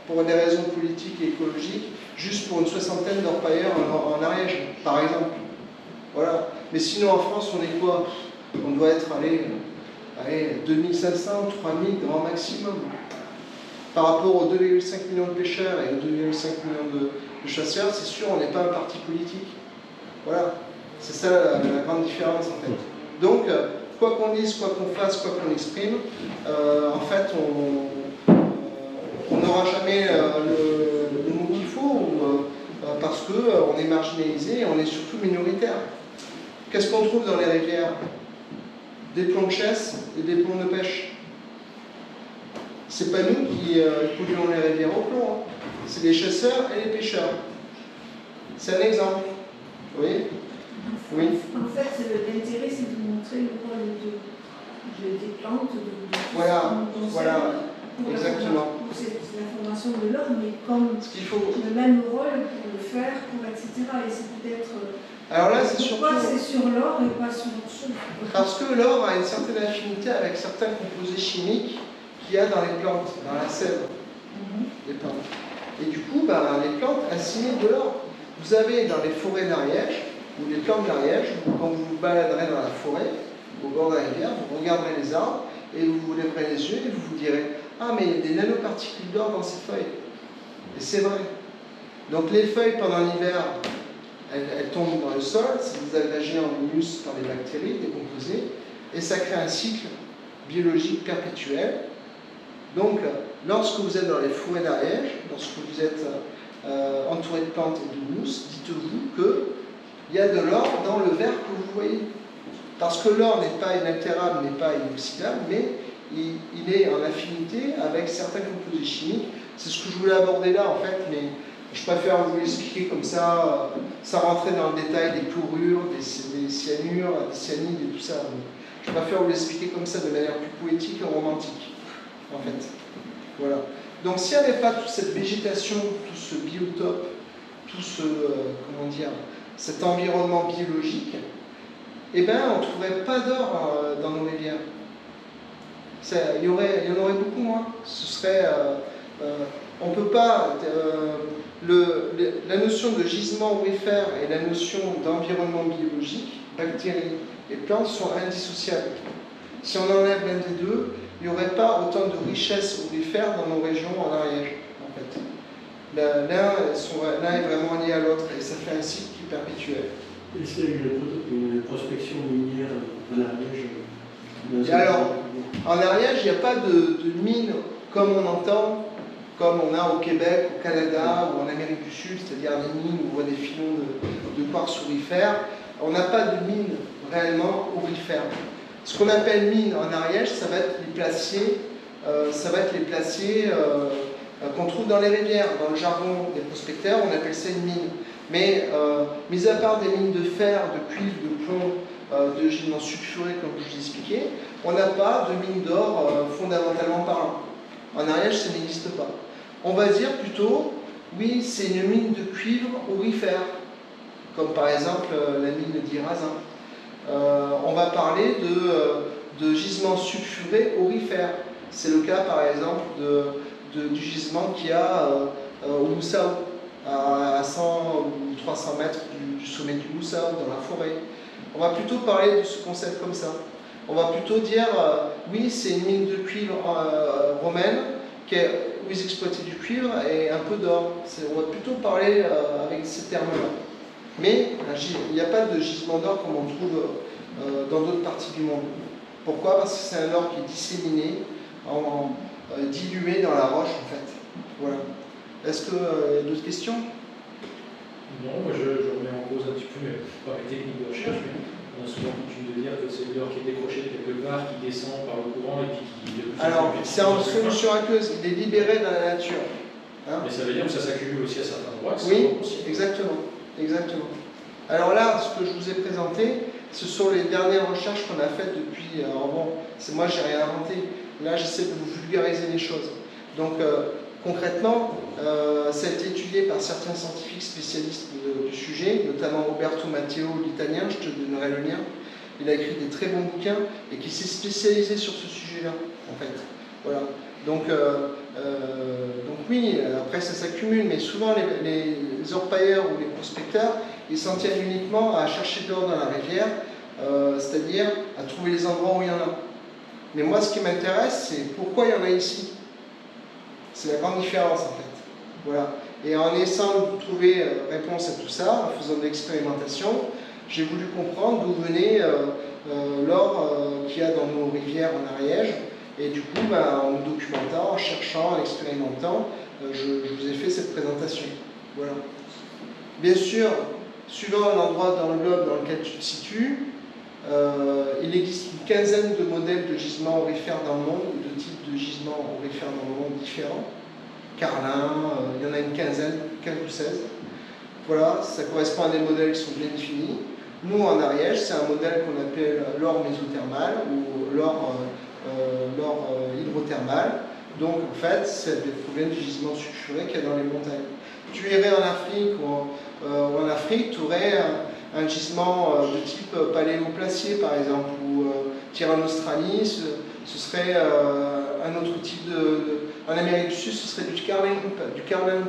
pour des raisons politiques et écologiques, juste pour une soixantaine d'orpailleurs en Ariège, par exemple. Voilà. Mais sinon, en France, on est quoi? On doit être, allez 2500, 3000 grand maximum. Par rapport aux 2,5 millions de pêcheurs et aux 2,5 millions de chasseurs, c'est sûr, on n'est pas un parti politique. Voilà. C'est ça la grande différence, en fait. Donc, quoi qu'on dise, quoi qu'on fasse, quoi qu'on exprime, en fait, on n'aura jamais le mot qu'il faut, parce qu'on est marginalisé et on est surtout minoritaire. Qu'est-ce qu'on trouve dans les rivières? Des plombs de chasse et des plombs de pêche. C'est pas nous qui polluons les rivières au plomb, hein. C'est les chasseurs et les pêcheurs. C'est un exemple. Vous voyez? Oui. En fait, l'intérêt, c'est de montrer le rôle des plantes, Voilà, voilà, pour exactement. Pour la formation de l'homme, mais comme Ce qu'il faut. le même rôle pour le faire, etc. Et c'est peut-être. Alors là, c'est surtout. Pourquoi c'est sur l'or et pas sur autre chose? Parce que l'or a une certaine affinité avec certains composés chimiques qu'il y a dans les plantes, dans la sève des plantes. Et du coup, les plantes assimilent de l'or. Vous avez dans les forêts d'Ariège, ou les plantes d'Ariège, quand vous vous baladerez dans la forêt, au bord de la rivière, vous regarderez les arbres et vous vous lèverez les yeux et vous vous direz « Ah, mais il y a des nanoparticules d'or dans ces feuilles. » Et c'est vrai. Donc les feuilles, pendant l'hiver, elles tombent dans le sol, c'est désagrégé en humus par les bactéries décomposées, et ça crée un cycle biologique perpétuel. Donc, lorsque vous êtes dans les forêts d'Ariège, lorsque vous êtes entouré de plantes et de mousse, dites-vous qu'il y a de l'or dans le verre que vous voyez. Parce que l'or n'est pas inaltérable, n'est pas inoxydable, mais il est en affinité avec certains composés chimiques. C'est ce que je voulais aborder là, en fait, mais je préfère vous l'expliquer comme ça, sans rentrer dans le détail des chlorures, des cyanures, des cyanides et tout ça. Je préfère vous l'expliquer comme ça, de manière plus poétique et romantique, en fait. Voilà. Donc, s'il n'y avait pas toute cette végétation, tout ce biotope, tout ce, cet environnement biologique, eh bien, on ne trouverait pas d'or dans nos rivières. Il y en aurait beaucoup moins. Ce serait, on peut pas. La notion de gisement aurifère et la notion d'environnement biologique, bactéries et plantes, sont indissociables. Si on enlève l'un des deux, il n'y aurait pas autant de richesses aurifères dans nos régions en Ariège, en fait. L'un est vraiment lié à l'autre et ça fait un cycle qui est perpétuel. Est-ce qu'il y a une prospection minière en Ariège? Alors, en Ariège, il n'y a pas de mine comme on entend, comme on a au Québec, au Canada ou en Amérique du Sud, c'est-à-dire des mines où on voit des filons de quartz aurifère. On n'a pas de mine réellement aurifère. Ce qu'on appelle mine en Ariège, ça va être les placiers, qu'on trouve dans les rivières. Dans le jargon des prospecteurs, on appelle ça une mine. Mais, mis à part des mines de fer, de cuivre, de plomb, de gisements sulfurés, comme je vous expliquais, on n'a pas de mine d'or fondamentalement parlant. En Ariège, ça n'existe pas. On va dire plutôt, oui, c'est une mine de cuivre aurifère, comme par exemple la mine d'Irasin. On va parler de gisements sulfurés aurifères. C'est le cas, par exemple, du gisement qu'il y a au Moussaou, à 100 ou 300 mètres du sommet du Moussaou, dans la forêt. On va plutôt parler de ce concept comme ça. On va plutôt dire, oui, c'est une mine de cuivre romaine, où ils exploitaient du cuivre et un peu d'or. On va plutôt parler avec ces termes-là. Mais il n'y a pas de gisement d'or comme on trouve dans d'autres parties du monde. Pourquoi? Parce que c'est un or qui est disséminé, dilué dans la roche, en fait. Voilà. Est-ce qu'il y a d'autres questions? Non, moi je remets en cause un petit peu, pas mes techniques de recherche, mais on a souvent coutume de dire que c'est l'or qui est décroché de quelque part, qui descend par le courant et puis qui... Alors, c'est en solution aqueuse, il est libéré dans la nature. Hein? Mais ça veut dire que ça s'accumule aussi à certains endroits. Oui, exactement. Exactement. Alors là, ce que je vous ai présenté, ce sont les dernières recherches qu'on a faites depuis... Alors bon, moi, j'ai rien inventé. Là, j'essaie de vous vulgariser les choses. Donc, Concrètement, ça a été étudié par certains scientifiques spécialistes du sujet, notamment Roberto Matteo, l'italien, je te donnerai le lien. Il a écrit des très bons bouquins et qui s'est spécialisé sur ce sujet-là, en fait. Voilà. Donc oui, après ça s'accumule, mais souvent les orpailleurs ou les prospecteurs, ils s'en tiennent uniquement à chercher de l'or dans la rivière, c'est-à-dire à trouver les endroits où il y en a. Mais moi, ce qui m'intéresse, c'est pourquoi il y en a ici. C'est la grande différence, en fait. Voilà. Et en essayant de trouver réponse à tout ça, en faisant de l'expérimentation, j'ai voulu comprendre d'où venait l'or qu'il y a dans nos rivières en Ariège. Et du coup, en me documentant, en cherchant, en expérimentant, je vous ai fait cette présentation. Voilà. Bien sûr, suivant l'endroit dans le globe dans lequel tu te situes, il existe une quinzaine de modèles de gisements aurifères dans le monde, ou de types de gisements aurifères dans le monde différents. Carlin, il y en a une quinzaine, 15 ou 16. Voilà, ça correspond à des modèles qui sont bien définis. Nous, en Ariège, c'est un modèle qu'on appelle l'or mésothermal ou l'or hydrothermal. Donc, en fait, c'est des problèmes de gisements sulfurés qu'il y a dans les montagnes. Tu irais en Afrique ou en Afrique, tu aurais un gisement de type paléoplacier, par exemple, ou Tyrannostralis, ce serait un autre type en Amérique du Sud, ce serait du Carlin,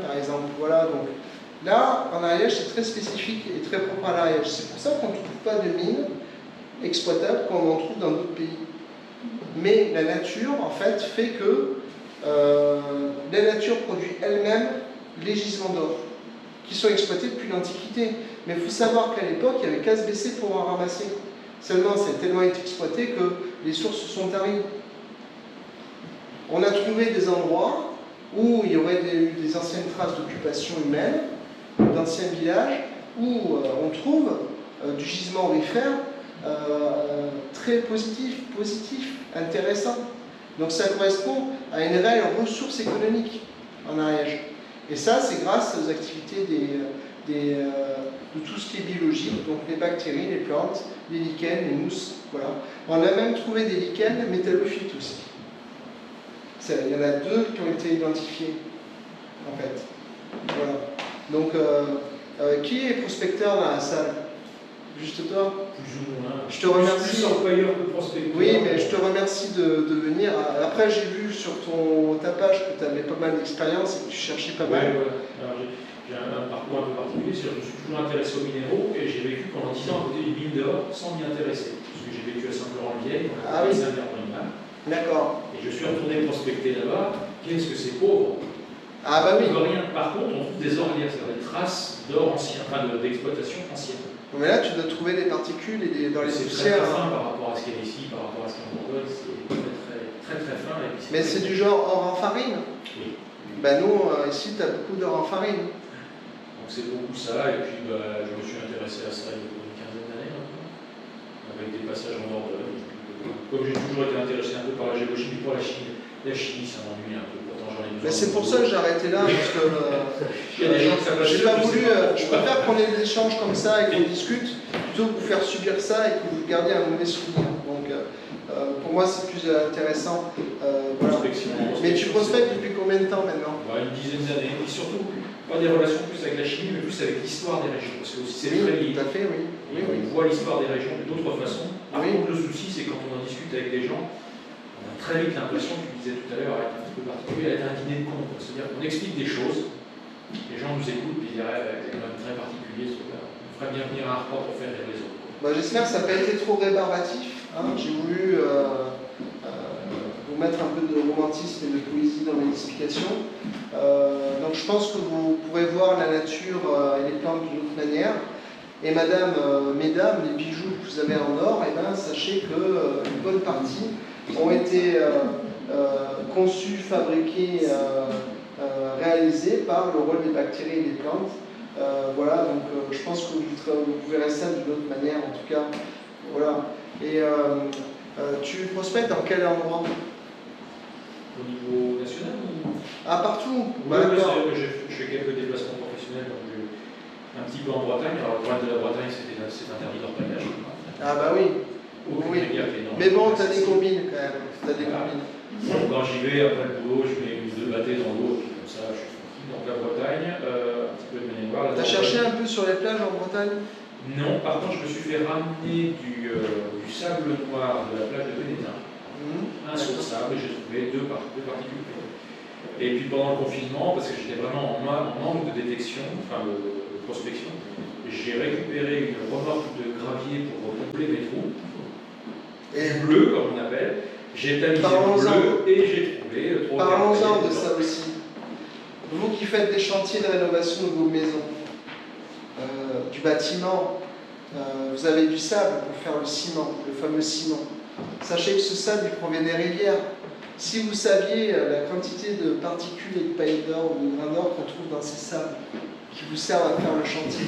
par exemple. Voilà, donc là, en Ariège, c'est très spécifique et très propre à l'Ariège. C'est pour ça qu'on ne trouve pas de mines exploitables comme on en trouve dans d'autres pays. Mais la nature, en fait, fait que la nature produit elle-même les gisements d'or, qui sont exploités depuis l'Antiquité. Mais il faut savoir qu'à l'époque, il y avait qu'à se baisser pour en ramasser. Seulement, ça a tellement été exploité que les sources se sont taries. On a trouvé des endroits où il y aurait eu des anciennes traces d'occupation humaine, d'anciens villages, où on trouve du gisement aurifère très positif, intéressant. Donc ça correspond à une réelle ressource économique en Ariège. Et ça, c'est grâce aux activités de tout ce qui est biologique, donc les bactéries, les plantes, les lichens, les mousses. Voilà. On a même trouvé des lichens métallophytes aussi. Il y en a 2 qui ont été identifiés, en fait. Voilà. Donc, qui est prospecteur dans la salle? Juste toi? Plus ou moins. Je te remercie. Plus orpailleur que prospecteur. Oui, mais je te remercie de venir. Après, j'ai vu sur ta page que tu avais pas mal d'expérience et que tu cherchais pas mal. Ouais, voilà. Alors, j'ai un parcours un peu particulier, c'est que je me suis toujours intéressé aux minéraux et j'ai vécu pendant 10 ans à côté d'une mine d'or sans m'y intéresser. Parce que j'ai vécu à Saint-Florent-le-Vieil, donc à Saint-Pierre-Pont-Mal. D'accord. Et je suis retourné prospecter là-bas. Qu'est-ce que c'est pauvre? Ah bah oui. On ne voit rien. Par contre, on trouve des orlières, c'est-à-dire des traces d'or ancien, enfin d'exploitation ancienne. Mais là, tu dois trouver des particules dans les C'est poussières. très fin par rapport à ce qu'il y a ici, par rapport à ce qu'il y a en Bourgogne, c'est très fin. Et puis Mais c'est du genre or en farine? Oui. Ben nous, ici, tu as beaucoup d'or en farine. Donc c'est beaucoup ça, et puis je me suis intéressé à ça il y a une quinzaine d'années maintenant, avec des passages en Dordogne. Comme j'ai toujours été intéressé un peu par la géochimie, pour la chimie ça m'ennuie un peu, pourtant j'en ai besoin. Mais c'est pour ça que j'ai arrêté là, parce que il y a des gens que ça passe. j'ai pas voulu. Je préfère qu'on ait des échanges comme ça et qu'on discute, plutôt que vous faire subir ça et que vous gardiez un mauvais souvenir. Donc pour moi, c'est plus intéressant. Voilà. Mais tu prospectes depuis combien de temps maintenant? Une dizaine d'années, et surtout pas des relations plus avec la chimie, mais plus avec l'histoire des régions, parce que aussi c'est très lié. Tout à fait, oui. On voit l'histoire des régions d'une autre façon. Par Oui. contre, le souci, c'est quand on en discute avec des gens, on a très vite l'impression, tu disais tout à l'heure, avec un petit peu particulier, avec un dîner de con. C'est-à-dire qu'on explique des choses, les gens nous écoutent, puis ils disent, c'est quand même très particulier, ce truc-là. On ferait bien venir un repas pour faire rire les autres. J'espère que ça n'a pas été trop rébarbatif. J'ai voulu vous mettre un peu de romantisme et de poésie dans mes explications. Donc je pense que vous pourrez voir la nature et les plantes d'une autre manière. Et mesdames, les bijoux que vous avez en or, sachez qu'une bonne partie ont été conçus, fabriqués, réalisés par le rôle des bactéries et des plantes. Voilà, donc je pense que vous verrez ça d'une autre manière, en tout cas. Voilà. Et tu prospectes dans quel endroit? Au niveau national ou... Ah, partout? Je fais quelques déplacements professionnels, donc un petit peu en Bretagne. Alors, le droit de la Bretagne, c'est interdit d'orpaillage. Ah, bah oui. Oui. Mais bon, t'as des combines quand même. T'as des combines. Quand j'y vais, après le boulot, je mets une 2 battées dans l'eau, et puis comme ça, je suis tranquille. Donc la Bretagne, un petit peu de Maine-et-Loire. T'as cherché un peu sur les plages en Bretagne? Non, par contre, je me suis fait ramener du sable noir de la plage de Vénétin. Un seau de sable, et j'ai trouvé deux particules. Et puis pendant le confinement, parce que j'étais vraiment en manque de détection, enfin de prospection, j'ai récupéré une remorque de gravier pour recoupler mes trous. Et bleu, comme on appelle. J'ai tamisé le bleu et j'ai trouvé 3. Parlons-en de ça aussi. Vous qui faites des chantiers de rénovation de vos maisons, du bâtiment, vous avez du sable pour faire le ciment, le fameux ciment. Sachez que ce sable, il provient des rivières. Si vous saviez la quantité de particules et de paillettes d'or ou de grains d'or qu'on trouve dans ces sables, qui vous servent à faire le chantier,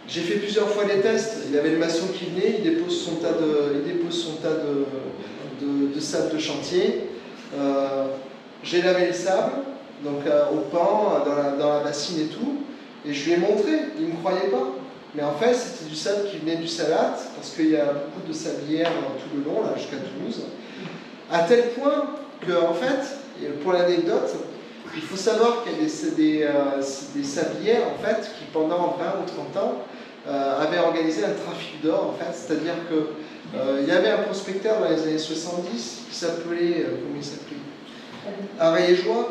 J'ai fait plusieurs fois les tests. Il y avait le maçon qui venait, il dépose son tas de sable de chantier. J'ai lavé le sable, donc au pan, dans la bassine et tout, et je lui ai montré. Il ne me croyait pas. Mais en fait, c'était du sable qui venait du Salat, parce qu'il y a beaucoup de sablières tout le long, là, jusqu'à Toulouse. À tel point que, en fait, pour l'anecdote, il faut savoir qu'il y a des sablières, en fait, qui pendant 20 ou 30 ans, avaient organisé un trafic d'or, en fait. C'est-à-dire qu'il y avait un prospecteur dans les années 70 qui s'appelait, comment il s'appelait, Ariégeois,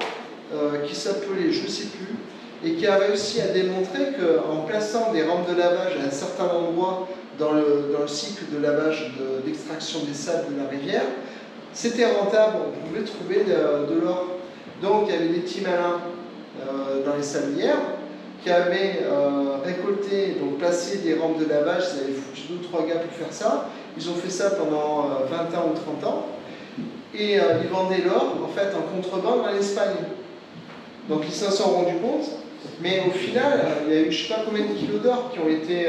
qui s'appelait, je ne sais plus, et qui a réussi à démontrer qu'en plaçant des rampes de lavage à un certain endroit dans le cycle de lavage d'extraction des sables de la rivière, c'était rentable, on pouvait trouver de l'or. Donc il y avait des petits malins dans les sablières qui avaient récolté, donc placé des rampes de lavage, ils avaient foutu 2 ou 3 gars pour faire ça, ils ont fait ça pendant 20 ans ou 30 ans, et ils vendaient l'or en fait en contrebande en Espagne. Donc ils s'en sont rendus compte. Mais au final, il y a eu je ne sais pas combien de kilos d'or qui ont été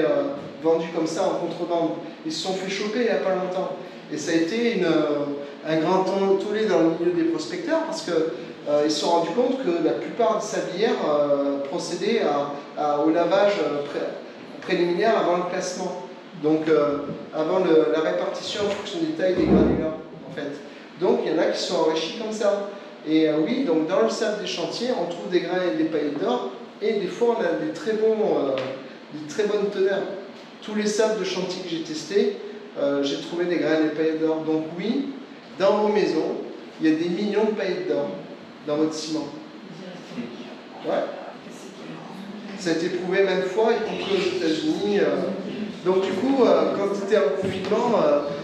vendus comme ça en contrebande. Ils se sont fait choper il n'y a pas longtemps. Et ça a été un grand tollé dans le milieu des prospecteurs parce qu'ils se sont rendus compte que la plupart des sablières procédaient au lavage préliminaire avant le classement. Donc avant la répartition en fonction des tailles des granulats, en fait. Donc il y en a qui sont enrichis comme ça. Et oui, donc dans le sable des chantiers, on trouve des grains et des paillettes d'or. Et des fois, on a des très bonnes teneurs. Tous les sables de chantier que j'ai testés, j'ai trouvé des grains et des paillettes d'or. Donc oui, dans vos maisons, il y a des millions de paillettes d'or dans votre ciment. Ouais. Ça a été prouvé maintes fois, y compris aux États-Unis. Donc du coup, quand tu étais en confinement,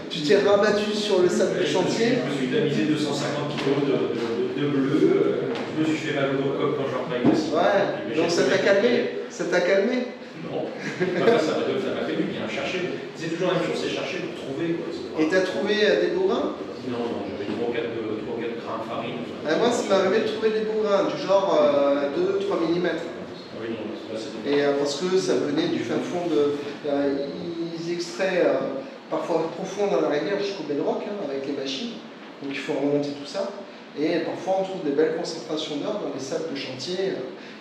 tu t'es rabattu sur le sable de chantier. Je me suis tamisé 250 kg de bleu. Je me suis fait mal au dos comme quand je retravaille le ciment. Ouais, donc ça t'a calmé. Ça t'a calmé. Non, ça m'a fait du bien. Chercher, c'est toujours la même chose, c'est chercher pour trouver. Quoi. Et t'as trouvé des beaux grains? Non, j'avais 3 ou 4 grains de farine. Moi, ça m'est arrivé de trouver des beaux grains, du genre 2-3 mm. Ah oui, non, là, c'est Et parce que ça venait du fin fond de. Ils extraient parfois profond dans la rivière jusqu'au bedrock avec les machines. Donc il faut remonter tout ça. Et parfois on trouve des belles concentrations d'or dans les sables de chantier.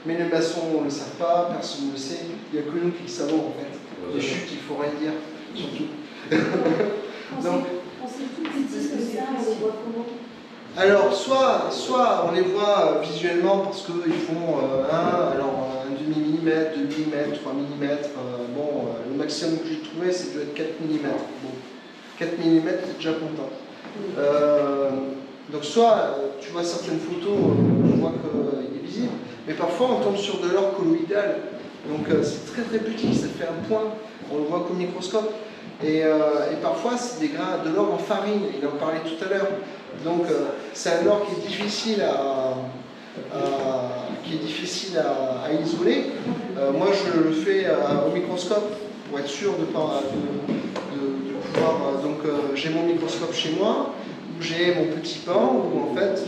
Mais les maçons ne le savent pas, personne ne le sait. Il n'y a que nous qui le savons en fait. Les chutes, il ne faut rien dire, surtout. Donc, on sait tout les disques que ça, on les voit comment? Alors, soit on les voit visuellement parce qu'ils font un demi-millimètre, 2 mm, 3 mm. Le maximum que j'ai trouvé, c'est de 4 mm. Bon, 4 mm, t'es déjà content. Donc, soit tu vois certaines photos, tu vois qu'il est visible, mais parfois on tombe sur de l'or colloïdal. Donc, c'est très très petit, ça fait un point, on le voit qu'au microscope. Et parfois, c'est des grains de l'or en farine, il en parlait tout à l'heure. Donc, c'est un or qui est difficile à isoler. Moi, je le fais au microscope pour être sûr de pouvoir. Donc, j'ai mon microscope chez moi, où j'ai mon petit pan, où en fait,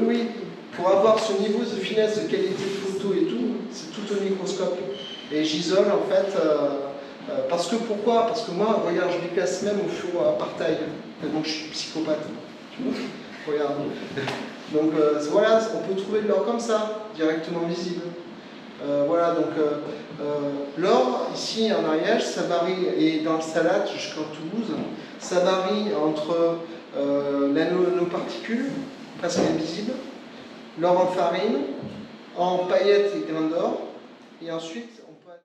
oui, pour avoir ce niveau de finesse, de qualité de photo et tout, c'est tout au microscope. Et j'isole en fait. Pourquoi? Parce que moi, regarde, je les classe même au four par taille. Donc je suis psychopathe. Tu vois? Regarde. Donc voilà, on peut trouver de l'or comme ça, directement visible. L'or, ici en Ariège, ça varie, et dans le Salat jusqu'en Toulouse, ça varie entre nanoparticules, presque invisibles, l'or en farine, en paillettes et grains d'or, et ensuite